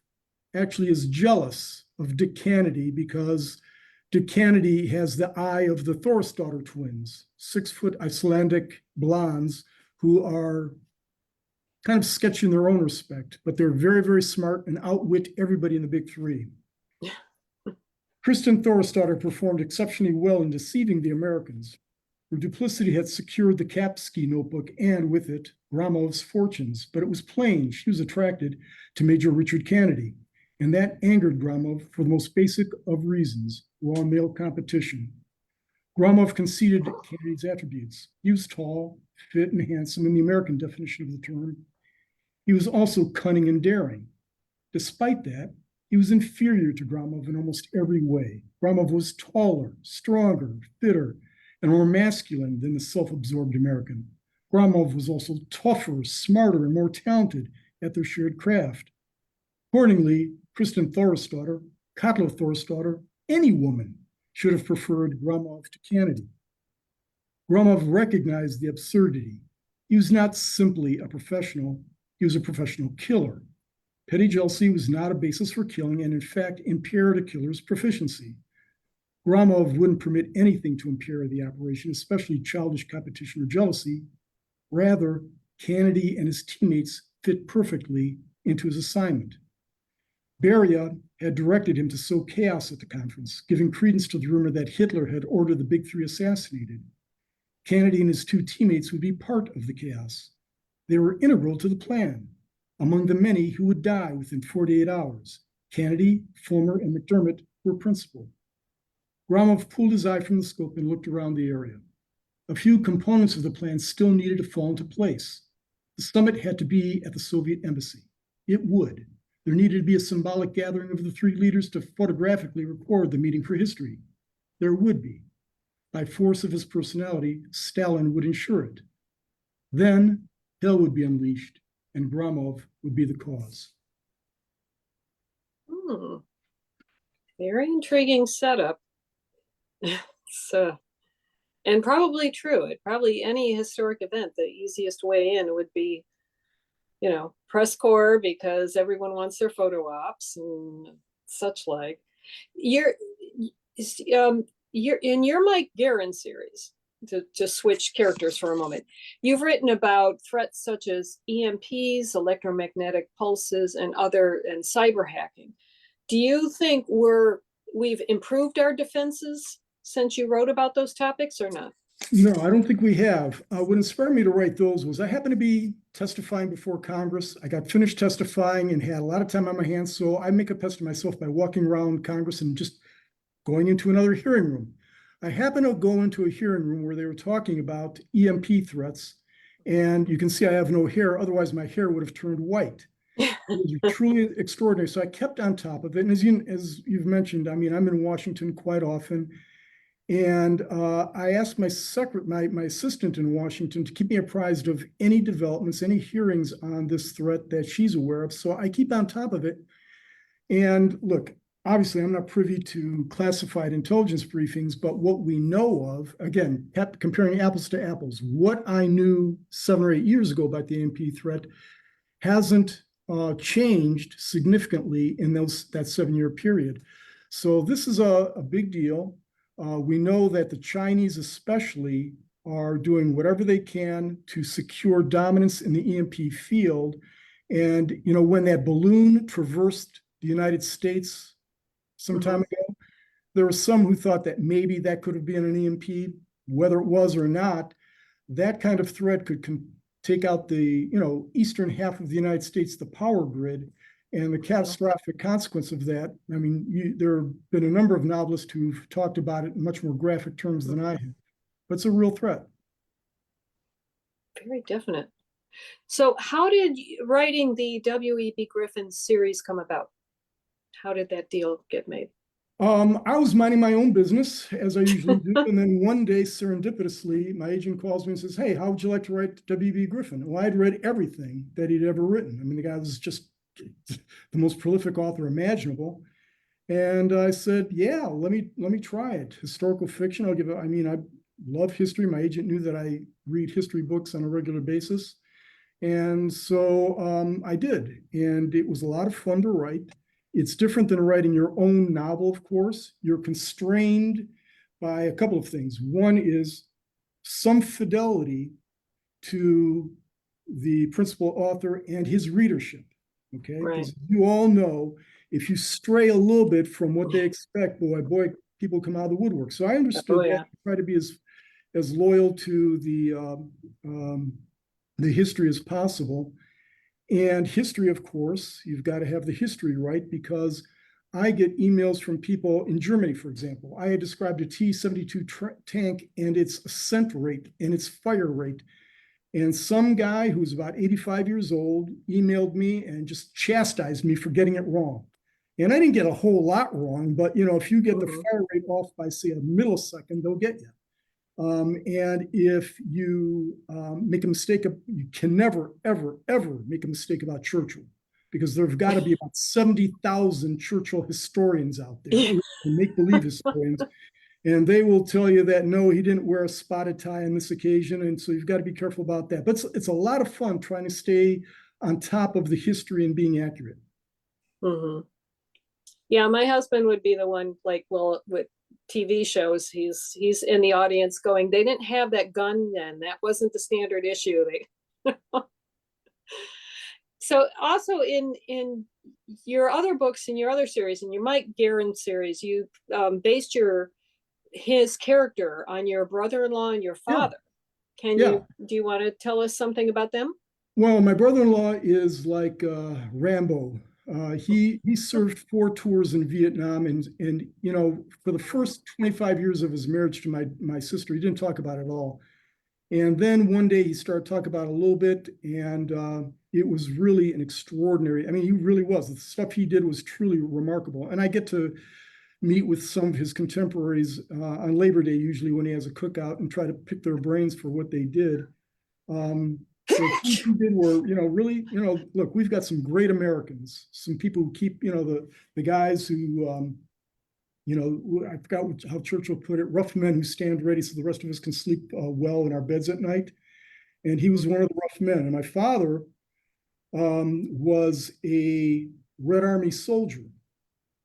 actually is jealous of Dick Kennedy because Dick Kennedy has the eye of the Thorsdottir twins, 6-foot Icelandic blondes who are kind of sketchy in their own respect, but they're very, very smart and outwit everybody in the big three. Kristen Thorsdottir performed exceptionally well in deceiving the Americans. Her duplicity had secured the Kapsky notebook and, with it, Gromov's fortunes, but it was plain she was attracted to Major Richard Kennedy, and that angered Gromov for the most basic of reasons, raw male competition. Gromov conceded Kennedy's attributes. He was tall, fit, and handsome in the American definition of the term. He was also cunning and daring. Despite that, he was inferior to Gromov in almost every way. Gromov was taller, stronger, fitter, and more masculine than the self-absorbed American. Gromov was also tougher, smarter, and more talented at their shared craft. Accordingly, Kristen Thorsdottir, Katla Thorsdottir, any woman should have preferred Gromov to Kennedy. Gromov recognized the absurdity. He was not simply a professional, he was a professional killer. Petty jealousy was not a basis for killing and in fact impaired a killer's proficiency. Gromov wouldn't permit anything to impair the operation, especially childish competition or jealousy. Rather, Kennedy and his teammates fit perfectly into his assignment. Beria had directed him to sow chaos at the conference, giving credence to the rumor that Hitler had ordered the big three assassinated. Kennedy and his two teammates would be part of the chaos. They were integral to the plan. Among the many who would die within 48 hours, Kennedy, Fulmer, and McDermott were principal. Gromov pulled his eye from the scope and looked around the area. A few components of the plan still needed to fall into place. The summit had to be at the Soviet embassy. It would. There needed to be a symbolic gathering of the three leaders to photographically record the meeting for history. There would be. By force of his personality, Stalin would ensure it. Then hell would be unleashed, and Gromov would be the cause. Very intriguing setup. So, and probably true. It probably any historic event, the easiest way in would be, you know, press corps because everyone wants their photo ops and such like. You're in your Mike Guerin series, to switch characters for a moment. You've written about threats such as EMPs, electromagnetic pulses, and cyber hacking. Do you think we've improved our defenses since you wrote about those topics or not? No, I don't think we have. What inspired me to write those was I happened to be testifying before Congress. I got finished testifying and had a lot of time on my hands, so I make a pest of myself by walking around Congress and just going into another hearing room. I happened to go into a hearing room where they were talking about EMP threats, and you can see I have no hair, otherwise my hair would have turned white. It was truly extraordinary. So I kept on top of it. And as you've mentioned, I mean, I'm in Washington quite often. And I asked my assistant in Washington to keep me apprised of any developments, any hearings on this threat that she's aware of. So I keep on top of it. And look, obviously, I'm not privy to classified intelligence briefings, but what we know of, again, comparing apples to apples, what I knew 7 or 8 years ago about the EMP threat hasn't changed significantly in that 7-year period. So this is a big deal. We know that the Chinese especially are doing whatever they can to secure dominance in the EMP field. And, you know, when that balloon traversed the United States some time ago, there were some who thought that maybe that could have been an EMP, whether it was or not. That kind of threat could take out the, you know, eastern half of the United States, the power grid, and the catastrophic consequence of that. I mean, there have been a number of novelists who've talked about it in much more graphic terms than I have, but it's a real threat. Very definite. So how did writing the W.E.B. Griffin series come about? How did that deal get made? I was minding my own business as I usually do. And then one day, serendipitously, my agent calls me and says, "Hey, how would you like to write W.E.B. Griffin?" Well, I'd read everything that he'd ever written. I mean, the guy was just the most prolific author imaginable. And I said, "Yeah, let me try it. Historical fiction. I'll give it." I mean, I love history. My agent knew that I read history books on a regular basis. And so I did. And it was a lot of fun to write. It's different than writing your own novel, of course. You're constrained by a couple of things. One is some fidelity to the principal author and his readership. Okay, Right. because you all know if you stray a little bit from what they expect, boy, people come out of the woodwork. So I understood yeah. that. I try to be as loyal to the history as possible. And history, of course, you've got to have the history right, because I get emails from people in Germany, for example. I had described a T-72 tank and its ascent rate and its fire rate. And some guy who's about 85 years old emailed me and just chastised me for getting it wrong. And I didn't get a whole lot wrong, but if you get the fire rate off by, say, a millisecond, they'll get you. And if you make a mistake, you can never, ever, ever make a mistake about Churchill, because there've got to be about 70,000 Churchill historians out there, make-believe historians, and they will tell you that, no, he didn't wear a spotted tie on this occasion, and so you've got to be careful about that. But it's a lot of fun trying to stay on top of the history and being accurate. Mm-hmm. Yeah, my husband would be the one, like, well, with TV shows, he's in the audience going, "They didn't have that gun then. That wasn't the standard issue." So also in your other books, in your other series, in your Mike Garron series, you based his character on your brother-in-law and your father. Do you want to tell us something about them? Well, my brother-in-law is like Rambo. He served 4 tours in Vietnam, and for the first 25 years of his marriage to my sister, he didn't talk about it at all. And then one day he started talking about it a little bit, and it was really an extraordinary. I mean, he really was. The stuff he did was truly remarkable. And I get to meet with some of his contemporaries on Labor Day, usually when he has a cookout, and try to pick their brains for what they did. So things he did were, really, look, we've got some great Americans, some people who keep, the guys who, I forgot how Churchill put it, rough men who stand ready so the rest of us can sleep well in our beds at night. And he was one of the rough men. And my father was a Red Army soldier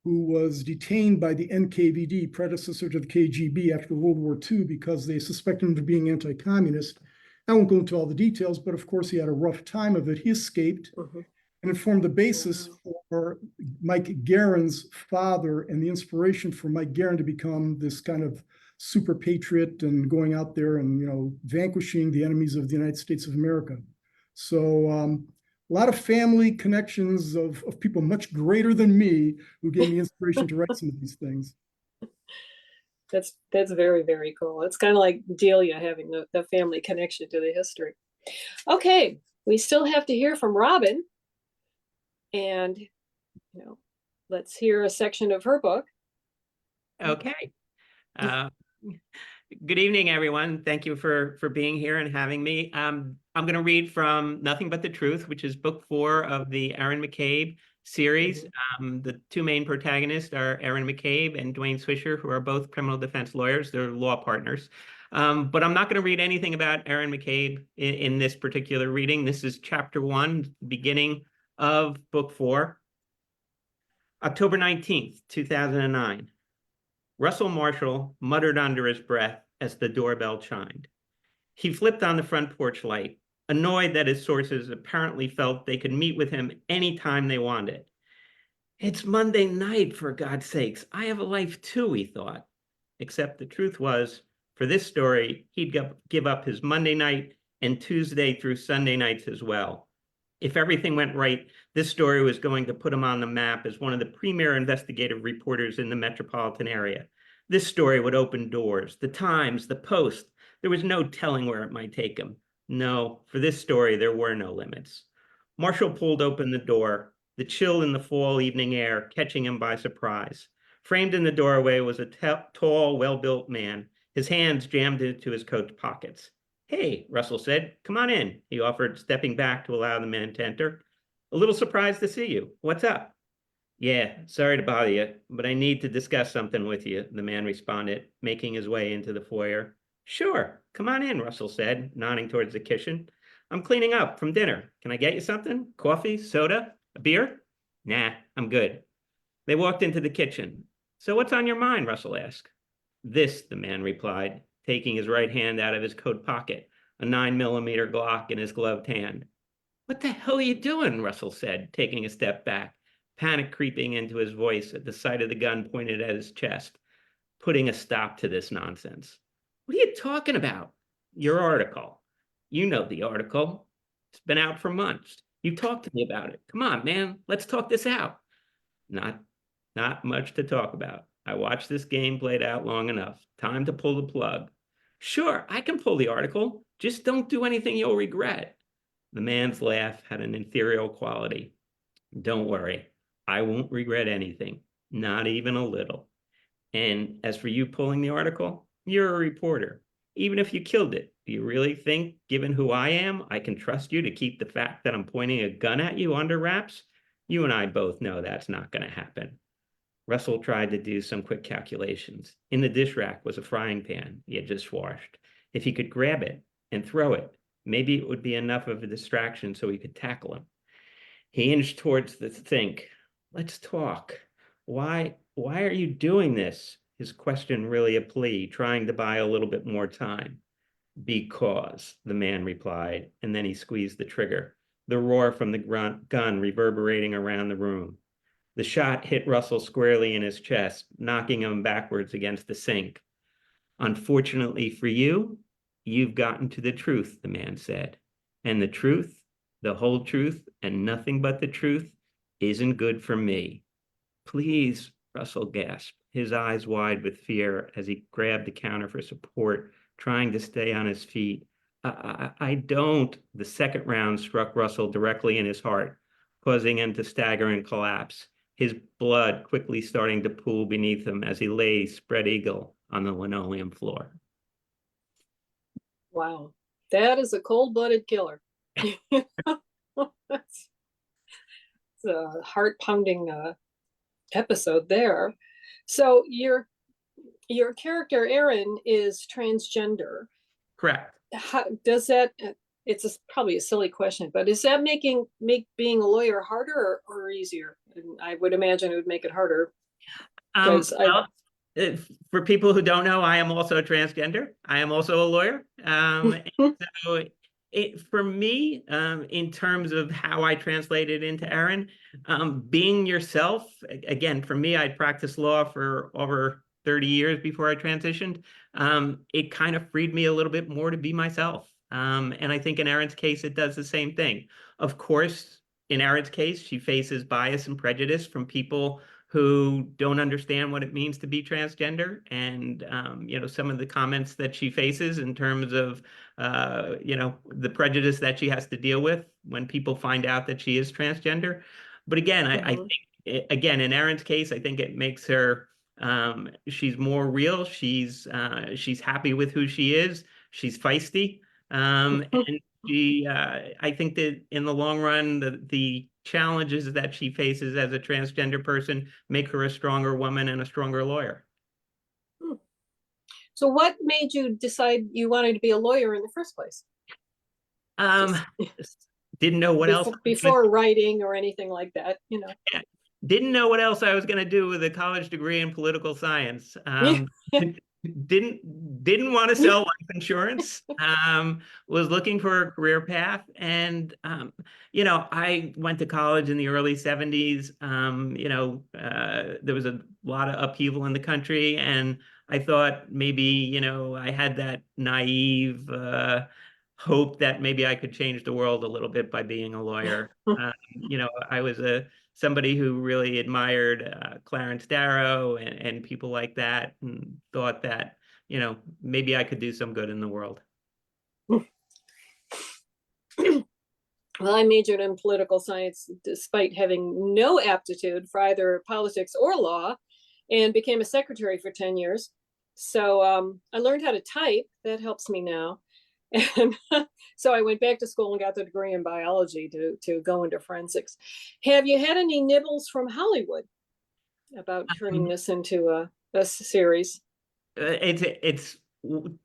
who was detained by the NKVD, predecessor to the KGB, after World War II, because they suspected him of being anti-communist. I won't go into all the details, but of course he had a rough time of it. He escaped, and it formed the basis for Mike Garron's father and the inspiration for Mike Garron to become this kind of super patriot and going out there and, vanquishing the enemies of the United States of America. So a lot of family connections of people much greater than me who gave me inspiration to write some of these things. That's very, very cool. It's kind of like Delia having the family connection to the history. Okay, we still have to hear from Robyn, and let's hear a section of her book. Okay. Good evening, everyone. Thank you for being here and having me. I'm going to read from Nothing But the Truth, which is book 4 of the Aaron McCabe series. The 2 main protagonists are Aaron McCabe and Dwayne Swisher, who are both criminal defense lawyers. They're law partners. But I'm not going to read anything about Aaron McCabe in this particular reading. This is chapter 1, beginning of book 4. October 19th, 2009. Russell Marshall muttered under his breath as the doorbell chimed. He flipped on the front porch light, annoyed that his sources apparently felt they could meet with him anytime they wanted. It's Monday night, for God's sakes. I have a life too, he thought. Except the truth was, for this story, he'd give up his Monday night and Tuesday through Sunday nights as well. If everything went right, this story was going to put him on the map as one of the premier investigative reporters in the metropolitan area. This story would open doors, the Times, the Post. There was no telling where it might take him. No, for this story, there were no limits. Marshall pulled open the door, the chill in the fall evening air catching him by surprise. Framed in the doorway was a tall, well-built man, his hands jammed into his coat pockets. "Hey," Russell said, "come on in," he offered, stepping back to allow the man to enter. "A little surprised to see you. What's up?" "Yeah, sorry to bother you, but I need to discuss something with you," the man responded, making his way into the foyer. "Sure, come on in," Russell said, nodding towards the kitchen. "I'm cleaning up from dinner. Can I get you something? Coffee, soda, a beer?" "Nah, I'm good." They walked into the kitchen. "So what's on your mind?" Russell asked. "This," the man replied, taking his right hand out of his coat pocket, a 9mm Glock in his gloved hand. "What the hell are you doing?" Russell said, taking a step back, panic creeping into his voice at the sight of the gun pointed at his chest. "Putting a stop to this nonsense." "What are you talking about?" "Your article. You know the article. It's been out for months. You talked to me about it. Come on, man, let's talk this out." Not much to talk about. I watched this game played out long enough. Time to pull the plug." "Sure, I can pull the article. Just don't do anything you'll regret." The man's laugh had an ethereal quality. "Don't worry, I won't regret anything, not even a little. And as for you pulling the article, you're a reporter. Even if you killed it, do you really think, given who I am, I can trust you to keep the fact that I'm pointing a gun at you under wraps? You and I both know that's not going to happen." Russell tried to do some quick calculations. In the dish rack was a frying pan he had just washed. If he could grab it and throw it, maybe it would be enough of a distraction so he could tackle him. He inched towards the sink. "Let's talk. Why are you doing this?" His question really a plea, trying to buy a little bit more time. "Because," the man replied, and then he squeezed the trigger, the roar from the gun reverberating around the room. The shot hit Russell squarely in his chest, knocking him backwards against the sink. "Unfortunately for you, you've gotten to the truth," the man said. "And the truth, the whole truth, and nothing but the truth, isn't good for me." "Please," Russell gasped, his eyes wide with fear as he grabbed the counter for support, trying to stay on his feet. I don't." The second round struck Russell directly in his heart, causing him to stagger and collapse, his blood quickly starting to pool beneath him as he lay spread eagle on the linoleum floor. Wow, that is a cold-blooded killer. It's a heart-pounding episode there. So your character Aaron is transgender. Correct. How does that? Probably a silly question, but does that make being a lawyer harder or easier? And I would imagine it would make it harder. Well, for people who don't know, I am also a transgender. I am also a lawyer. So for me, in terms of how I translate it into Aaron, being yourself, again, for me, I practiced law for over 30 years before I transitioned. It kind of freed me a little bit more to be myself. And I think in Aaron's case, it does the same thing. Of course, in Aaron's case, she faces bias and prejudice from people who don't understand what it means to be transgender, and some of the comments that she faces in terms of the prejudice that she has to deal with when people find out that she is transgender. But again, I think in Erin's case, I think it makes her she's more real. She's happy with who she is. She's feisty, and she I think that in the long run, the challenges that she faces as a transgender person make her a stronger woman and a stronger lawyer. So what made you decide you wanted to be a lawyer in the first place? Didn't know what else before writing or anything like that, Yeah. Didn't know what else I was going to do with a college degree in political science. Didn't want to sell life insurance. Was looking for a career path, and I went to college in the early 70s. There was a lot of upheaval in the country, and I thought maybe I had that naive hope that maybe I could change the world a little bit by being a lawyer. I was somebody who really admired Clarence Darrow and people like that, and thought that, maybe I could do some good in the world. Well, I majored in political science despite having no aptitude for either politics or law. and became a secretary for 10 years. So I learned how to type. That helps me now. And so I went back to school and got the degree in biology to go into forensics. Have you had any nibbles from Hollywood about turning this into a series? It's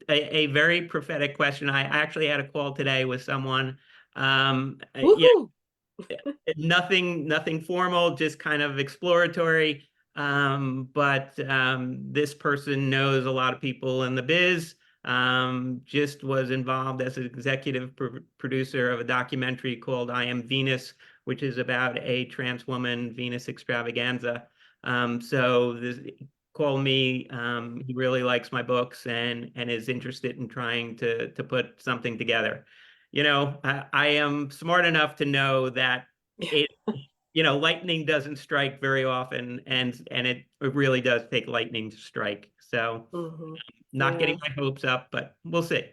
a very prophetic question. I actually had a call today with someone. Woohoo! Nothing formal, just kind of exploratory. But this person knows a lot of people in the biz. Just was involved as an executive producer of a documentary called I Am Venus, which is about a trans woman, Venus extravaganza. So this called me. He really likes my books and is interested in trying to put something together. You know, I am smart enough to know that lightning doesn't strike very often, and it really does take lightning to strike. So not getting my hopes up, but we'll see.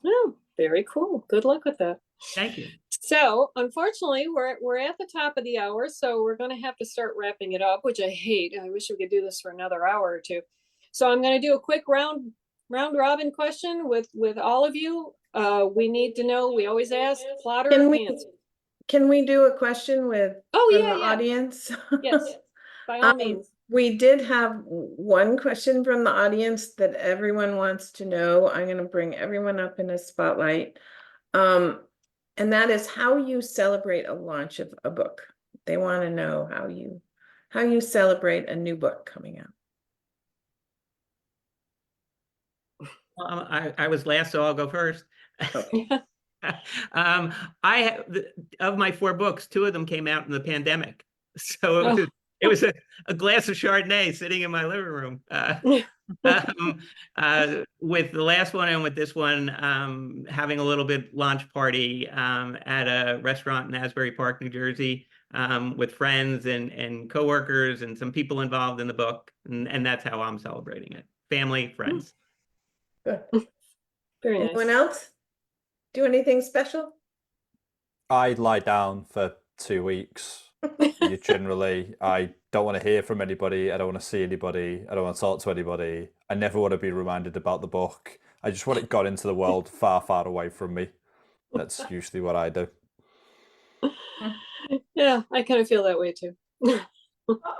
Oh, very cool. Good luck with that. Thank you. So unfortunately, we're at the top of the hour, so we're going to have to start wrapping it up, which I hate. I wish we could do this for another hour or two. So I'm going to do a quick round robin question with all of you. We need to know. We always ask plotter or pants. Can we do a question with the audience? Yes, by all means. We did have one question from the audience that everyone wants to know. I'm going to bring everyone up in a spotlight. And that is how you celebrate a launch of a book. They want to know how you celebrate a new book coming out. I was last, so I'll go first. Okay. I have of my 4 books, 2 of them came out in the pandemic, so it was a glass of Chardonnay sitting in my living room. With the last one and with this one, having a little bit launch party at a restaurant in Asbury Park, New Jersey, with friends and coworkers and some people involved in the book, and that's how I'm celebrating it. Family, friends. Good. Very nice. Anyone else do anything special? I lie down for 2 weeks. I don't want to hear from anybody. I don't want to see anybody. I don't want to talk to anybody. I never want to be reminded about the book. I just want it got into the world far, far away from me. That's usually what I do. Yeah, I kind of feel that way too.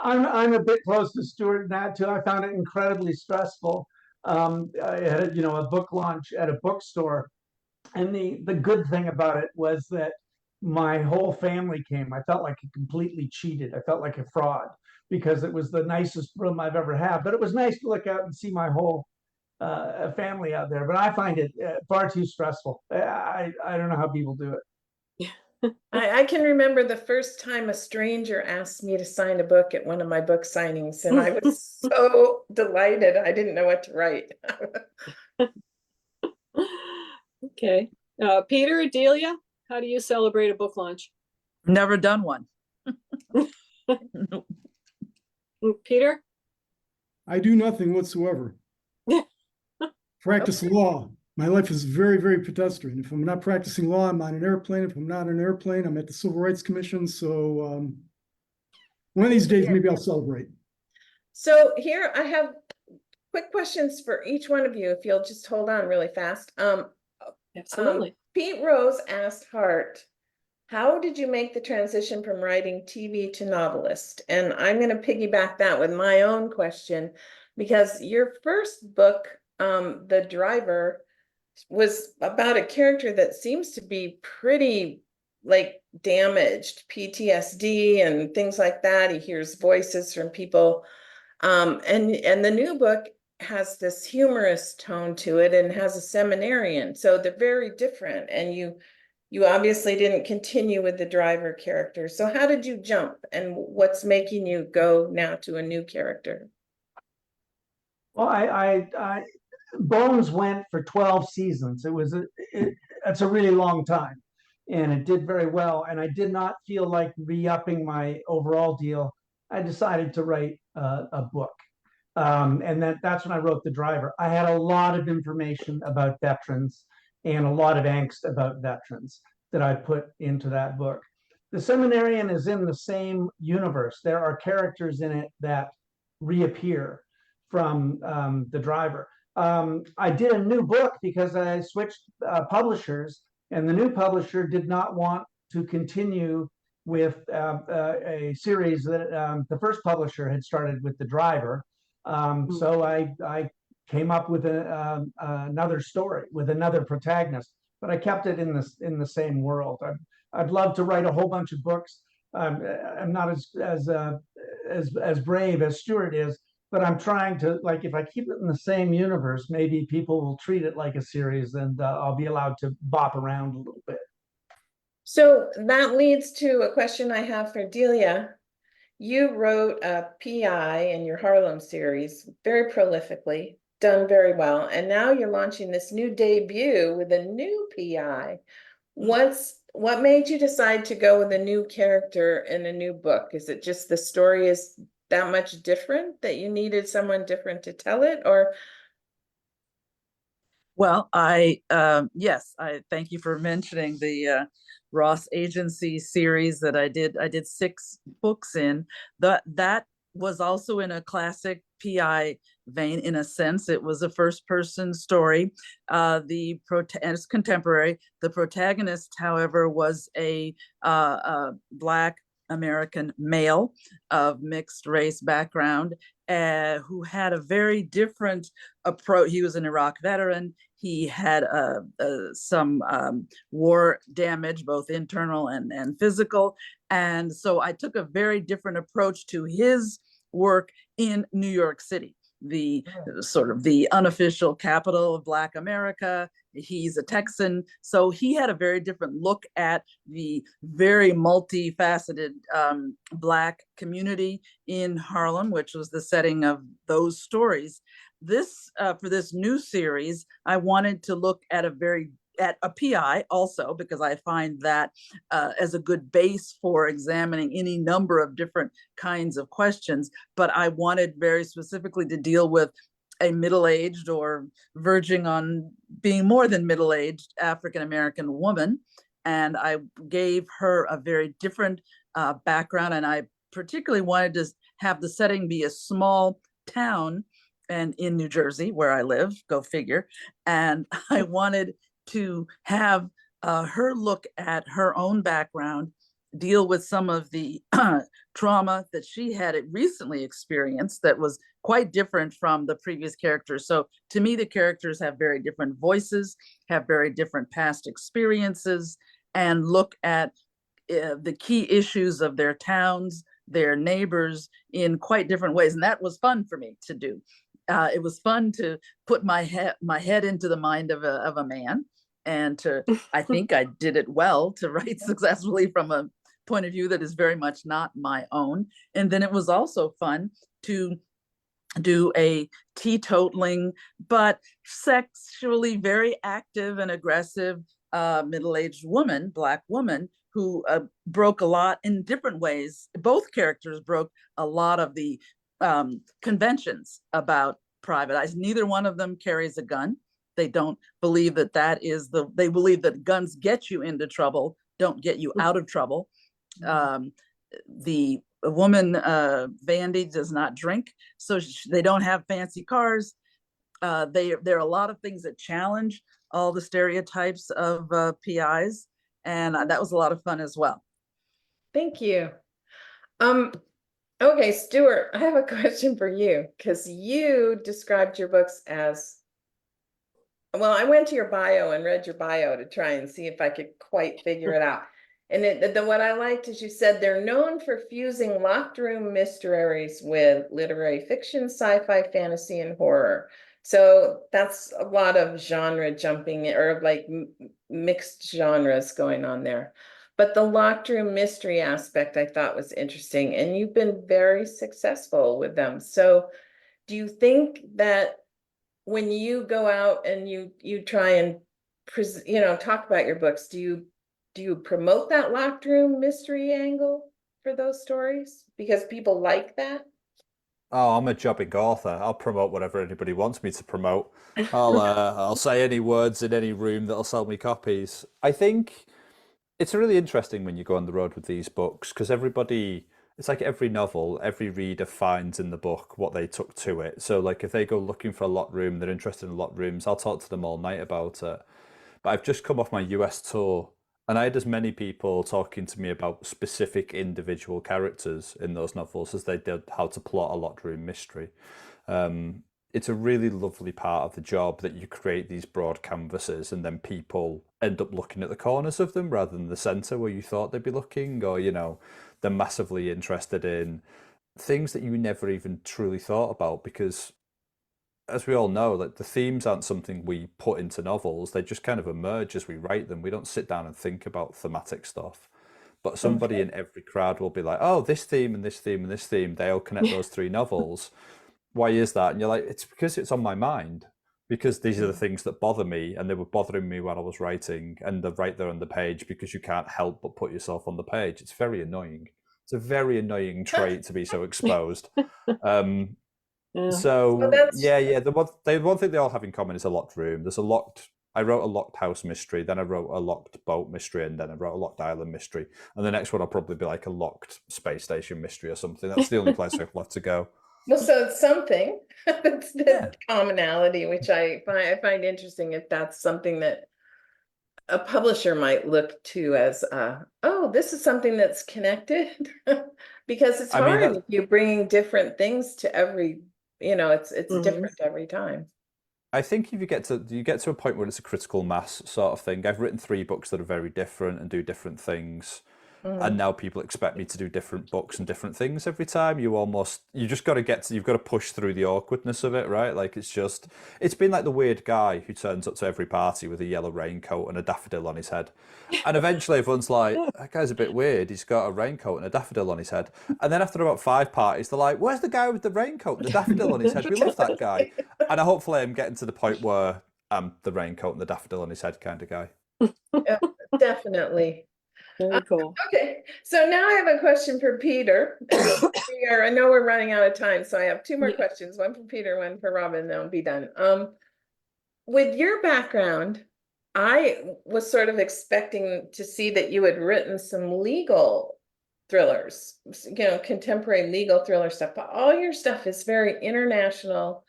I'm a bit close to Stuart in that too. I found it incredibly stressful. I had a book launch at a bookstore, and the good thing about it was that my whole family came. I felt like I completely cheated. I felt like a fraud because it was the nicest room I've ever had. But it was nice to look out and see my whole family out there. But I find it far too stressful. I don't know how people do it. I can remember the first time a stranger asked me to sign a book at one of my book signings, and I was so delighted. I didn't know what to write. Okay. Peter, Delia, how do you celebrate a book launch? Never done one. Peter? I do nothing whatsoever. Practice law. My life is very, very pedestrian. If I'm not practicing law, I'm on an airplane. If I'm not on an airplane, I'm at the Civil Rights Commission. So one of these days, maybe I'll celebrate. So here I have quick questions for each one of you, if you'll just hold on really fast. Absolutely. Pete Rose asked Hart, how did you make the transition from writing TV to novelist? And I'm going to piggyback that with my own question, because your first book, The Driver, was about a character that seems to be pretty like damaged, PTSD and things like that. He hears voices from people. And the new book has this humorous tone to it and has a seminarian. So they're very different. And you obviously didn't continue with the driver character. So how did you jump, and what's making you go now to a new character? Well, I Bones went for 12 seasons. It's a really long time, and it did very well. And I did not feel like re-upping my overall deal. I decided to write a book. And that's when I wrote The Driver. I had a lot of information about veterans and a lot of angst about veterans that I put into that book. The Seminarian is in the same universe. There are characters in it that reappear from the driver. I did a new book because I switched publishers, and the new publisher did not want to continue with a series that the first publisher had started with the driver. So I came up with another story with another protagonist, but I kept it in the same world. I'd love to write a whole bunch of books. I'm not as brave as Stuart is, but I'm trying to, like, if I keep it in the same universe, maybe people will treat it like a series, and I'll be allowed to bop around a little bit. So that leads to a question I have for Delia. You wrote a PI in your Harlem series very prolifically, done very well, and now you're launching this new debut with a new PI. What made you decide to go with a new character in a new book? Is it just the story is that much different that you needed someone different to tell it, or? Well, yes, I thank you for mentioning the Ross Agency series that I did. I did 6 books in. That was also in a classic PI vein, in a sense. It was a first-person story. And it's contemporary. The protagonist, however, was a Black American male of mixed race background, who had a very different approach. He was an Iraq veteran. He had some war damage, both internal and physical. And so I took a very different approach to his work in New York City, the sort of the unofficial capital of Black America. He's a Texan, so he had a very different look at the very multifaceted Black community in Harlem, which was the setting of those stories. For this new series, I wanted to look at a PI also, because I find that as a good base for examining any number of different kinds of questions. But I wanted very specifically to deal with a middle-aged or verging on being more than middle-aged African-American woman. And I gave her a very different background. And I particularly wanted to have the setting be a small town, and in New Jersey, where I live, go figure. And I wanted to have her look at her own background, deal with some of the trauma that she had recently experienced that was quite different from the previous characters. So to me, the characters have very different voices, have very different past experiences, and look at the key issues of their towns, their neighbors, in quite different ways. And that was fun for me to do. It was fun to put my head into the mind of a man, and I think I did it well, to write successfully from a point of view that is very much not my own. And then it was also fun to do a teetotaling but sexually very active and aggressive middle-aged woman, Black woman, who broke a lot in different ways. Both characters broke a lot of the conventions about private eyes. Neither one of them carries a gun. They don't believe they believe that guns get you into trouble, don't get you out of trouble. The woman, Vandy, does not drink, so they don't have fancy cars. There are a lot of things that challenge all the stereotypes of PIs, and that was a lot of fun as well. Thank you. Okay, Stuart, I have a question for you, because you described your books as, well, I went to your bio and read your bio to try and see if I could quite figure it out. And what I liked is you said they're known for fusing locked room mysteries with literary fiction, sci-fi, fantasy, and horror. So that's a lot of genre jumping, or like mixed genres going on there. But the locked room mystery aspect I thought was interesting, and you've been very successful with them. So do you think that when you go out and you try and talk about your books, do you promote that locked room mystery angle for those stories because people like that? Oh, I'm a jobbing author. I'll promote whatever anybody wants me to promote. I'll say any words in any room that'll sell me copies. I think it's really interesting when you go on the road with these books, because everybody, it's like every novel, every reader finds in the book what they took to it. So like if they go looking for a locked room, they're interested in locked rooms, I'll talk to them all night about it. But I've just come off my US tour, and I had as many people talking to me about specific individual characters in those novels as they did how to plot a locked room mystery. It's a really lovely part of the job that you create these broad canvases and then people end up looking at the corners of them rather than the center where you thought they'd be looking, or, you know, they're massively interested in things that you never even truly thought about, because as we all know, like the themes aren't something we put into novels, they just kind of emerge as we write them. We don't sit down and think about thematic stuff. But somebody in every crowd will be like, oh, this theme and this theme and this theme, they all connect those three novels. Why is that? And you're like, it's because it's on my mind, because these are the things that bother me, and they were bothering me when I was writing, and they're right there on the page because you can't help but put yourself on the page. It's very annoying. It's a very annoying trait to be so exposed. So the one thing they all have in common is a locked room. I wrote a locked house mystery, then I wrote a locked boat mystery, and then I wrote a locked island mystery. And the next one will probably be like a locked space station mystery or something. That's the only place I've left to go. Well, so it's something that's the commonality, which I find interesting, if that's something that a publisher might look to as, oh, this is something that's connected, because it's hard if you're bringing different things to every, you know, it's different every time. I think if you get to a point where it's a critical mass sort of thing. I've written 3 books that are very different and do different things. And now people expect me to do different books and different things every time. You've got to push through the awkwardness of it, right? Like it's been like the weird guy who turns up to every party with a yellow raincoat and a daffodil on his head. And eventually everyone's like, that guy's a bit weird. He's got a raincoat and a daffodil on his head. And then after about 5 parties, they're like, where's the guy with the raincoat and the daffodil on his head? We love that guy. And hopefully I'm getting to the point where I'm the raincoat and the daffodil on his head kind of guy. Yeah, definitely. Very cool. Okay, so now I have a question for Peter. I know we're running out of time, so I have 2 more questions, one for Peter, one for Robyn, then I'll be done. With your background, I was sort of expecting to see that you had written some legal thrillers, you know, contemporary legal thriller stuff, but all your stuff is very international,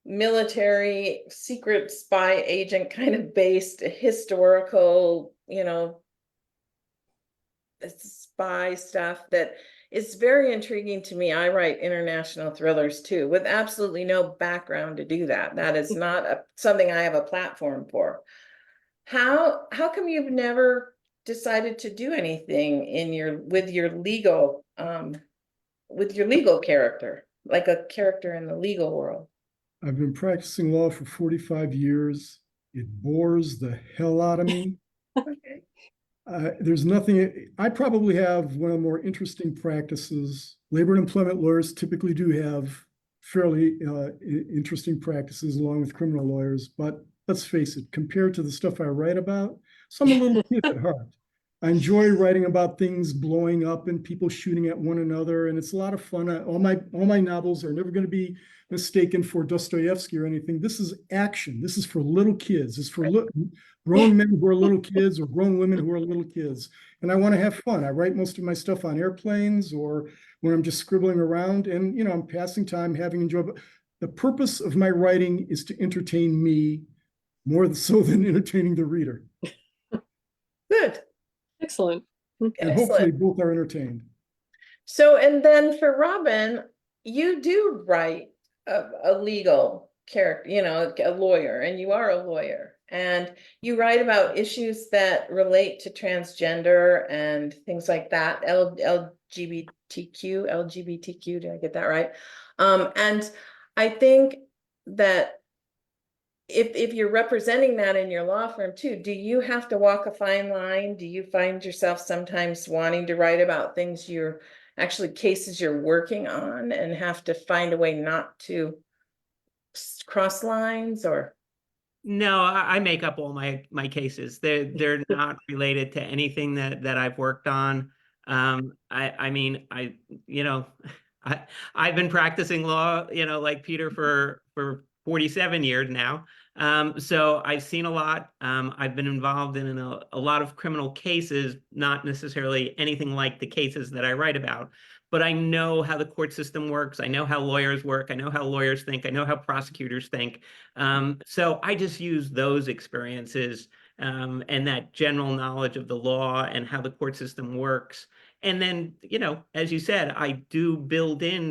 military, secret spy agent kind of based, historical, you know, spy stuff that is very intriguing to me. I write international thrillers too, with absolutely no background to do that. That is not something I have a platform for. How come you've never decided to do anything with your legal character, like a character in the legal world? I've been practicing law for 45 years. It bores the hell out of me. Okay. There's nothing, I probably have one of the more interesting practices. Labor and employment lawyers typically do have fairly interesting practices along with criminal lawyers, but let's face it, compared to the stuff I write about, so I'm a little kid at heart. I enjoy writing about things blowing up and people shooting at one another, and it's a lot of fun. All my novels are never going to be mistaken for Dostoevsky or anything. This is action. This is for little kids. It's for grown men who are little kids or grown women who are little kids. And I want to have fun. I write most of my stuff on airplanes or when I'm just scribbling around, and, you know, I'm passing time, having enjoyment. The purpose of my writing is to entertain me more so than entertaining the reader. Good. Excellent. And hopefully both are entertained. So, and then for Robyn, you do write a legal character, you know, a lawyer, and you are a lawyer, and you write about issues that relate to transgender and things like that, LGBTQ, did I get that right? And I think that if you're representing that in your law firm too, do you have to walk a fine line? Do you find yourself sometimes wanting to write about things cases you're working on, and have to find a way not to cross lines? Or No, I make up all my cases. They're not related to anything that I've worked on. I mean, you know, I've been practicing law, you know, like Peter for 47 years now. So I've seen a lot. I've been involved in a lot of criminal cases, not necessarily anything like the cases that I write about, but I know how the court system works. I know how lawyers work. I know how lawyers think. I know how prosecutors think. So I just use those experiences and that general knowledge of the law and how the court system works. And then, you know, as you said, I do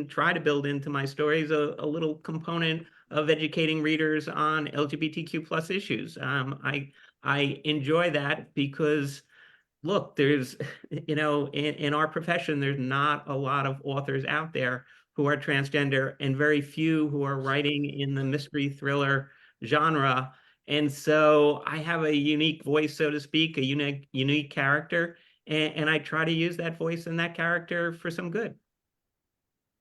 try to build into my stories a little component of educating readers on LGBTQ plus issues. I enjoy that because, look, there's, you know, in our profession, there's not a lot of authors out there who are transgender and very few who are writing in the mystery thriller genre. And so I have a unique voice, so to speak, a unique character, and I try to use that voice and that character for some good.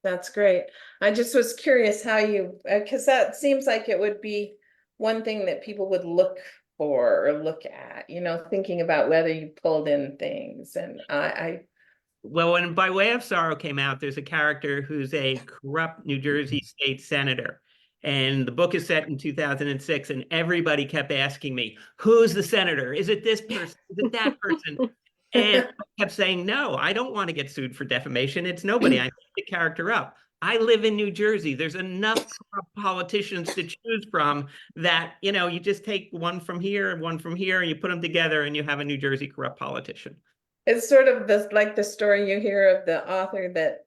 That's great. I just was curious how you, because that seems like it would be one thing that people would look for or look at, you know, thinking about whether you pulled in things. And Well, when By Way of Sorrow came out, there's a character who's a corrupt New Jersey state senator. And the book is set in 2006, and everybody kept asking me, who's the senator? Is it this person? Is it that person? And I kept saying, no, I don't want to get sued for defamation. It's nobody. I make the character up. I live in New Jersey. There's enough politicians to choose from that, you know, you just take one from here and one from here, and you put them together, and you have a New Jersey corrupt politician. it's sort of this, like the story you hear of the author that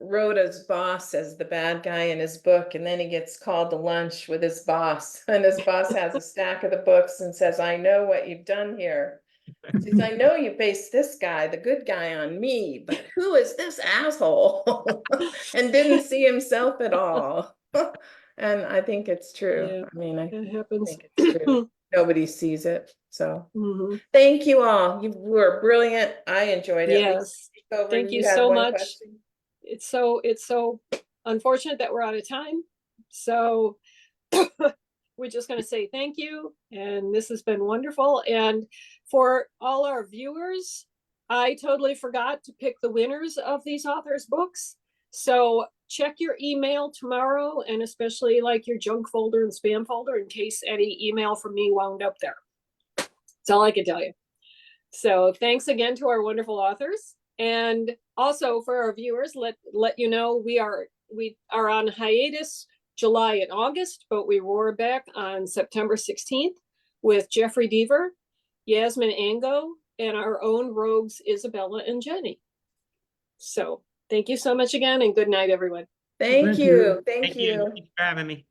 wrote his boss as the bad guy in his book, and then he gets called to lunch with his boss, and his boss has a stack of the books and says, I know what you've done here. He says, I know you based this guy, the good guy, on me, but who is this asshole? And didn't see himself at all. And I think it's true. Yeah, I mean, I It happens. think it's true. Nobody sees it. So Mhm. thank you all. You were brilliant. I enjoyed it. Yes, Over, thank you had so one much. question? It's so unfortunate that we're out of time. So we're just going to say thank you. And this has been wonderful. And for all our viewers, I totally forgot to pick the winners of these authors' books. So check your email tomorrow, and especially like your junk folder and spam folder in case any email from me wound up there. That's all I can tell you. So thanks again to our wonderful authors. And also for our viewers, let you know we are on hiatus July and August, but we roar back on September 16th with Jeffrey Deaver, Yasmin Ango, and our own rogues Isabella and Jenny. So thank you so much again, and good night, everyone. Thank Thank you. you. Thank you. Thanks for having me.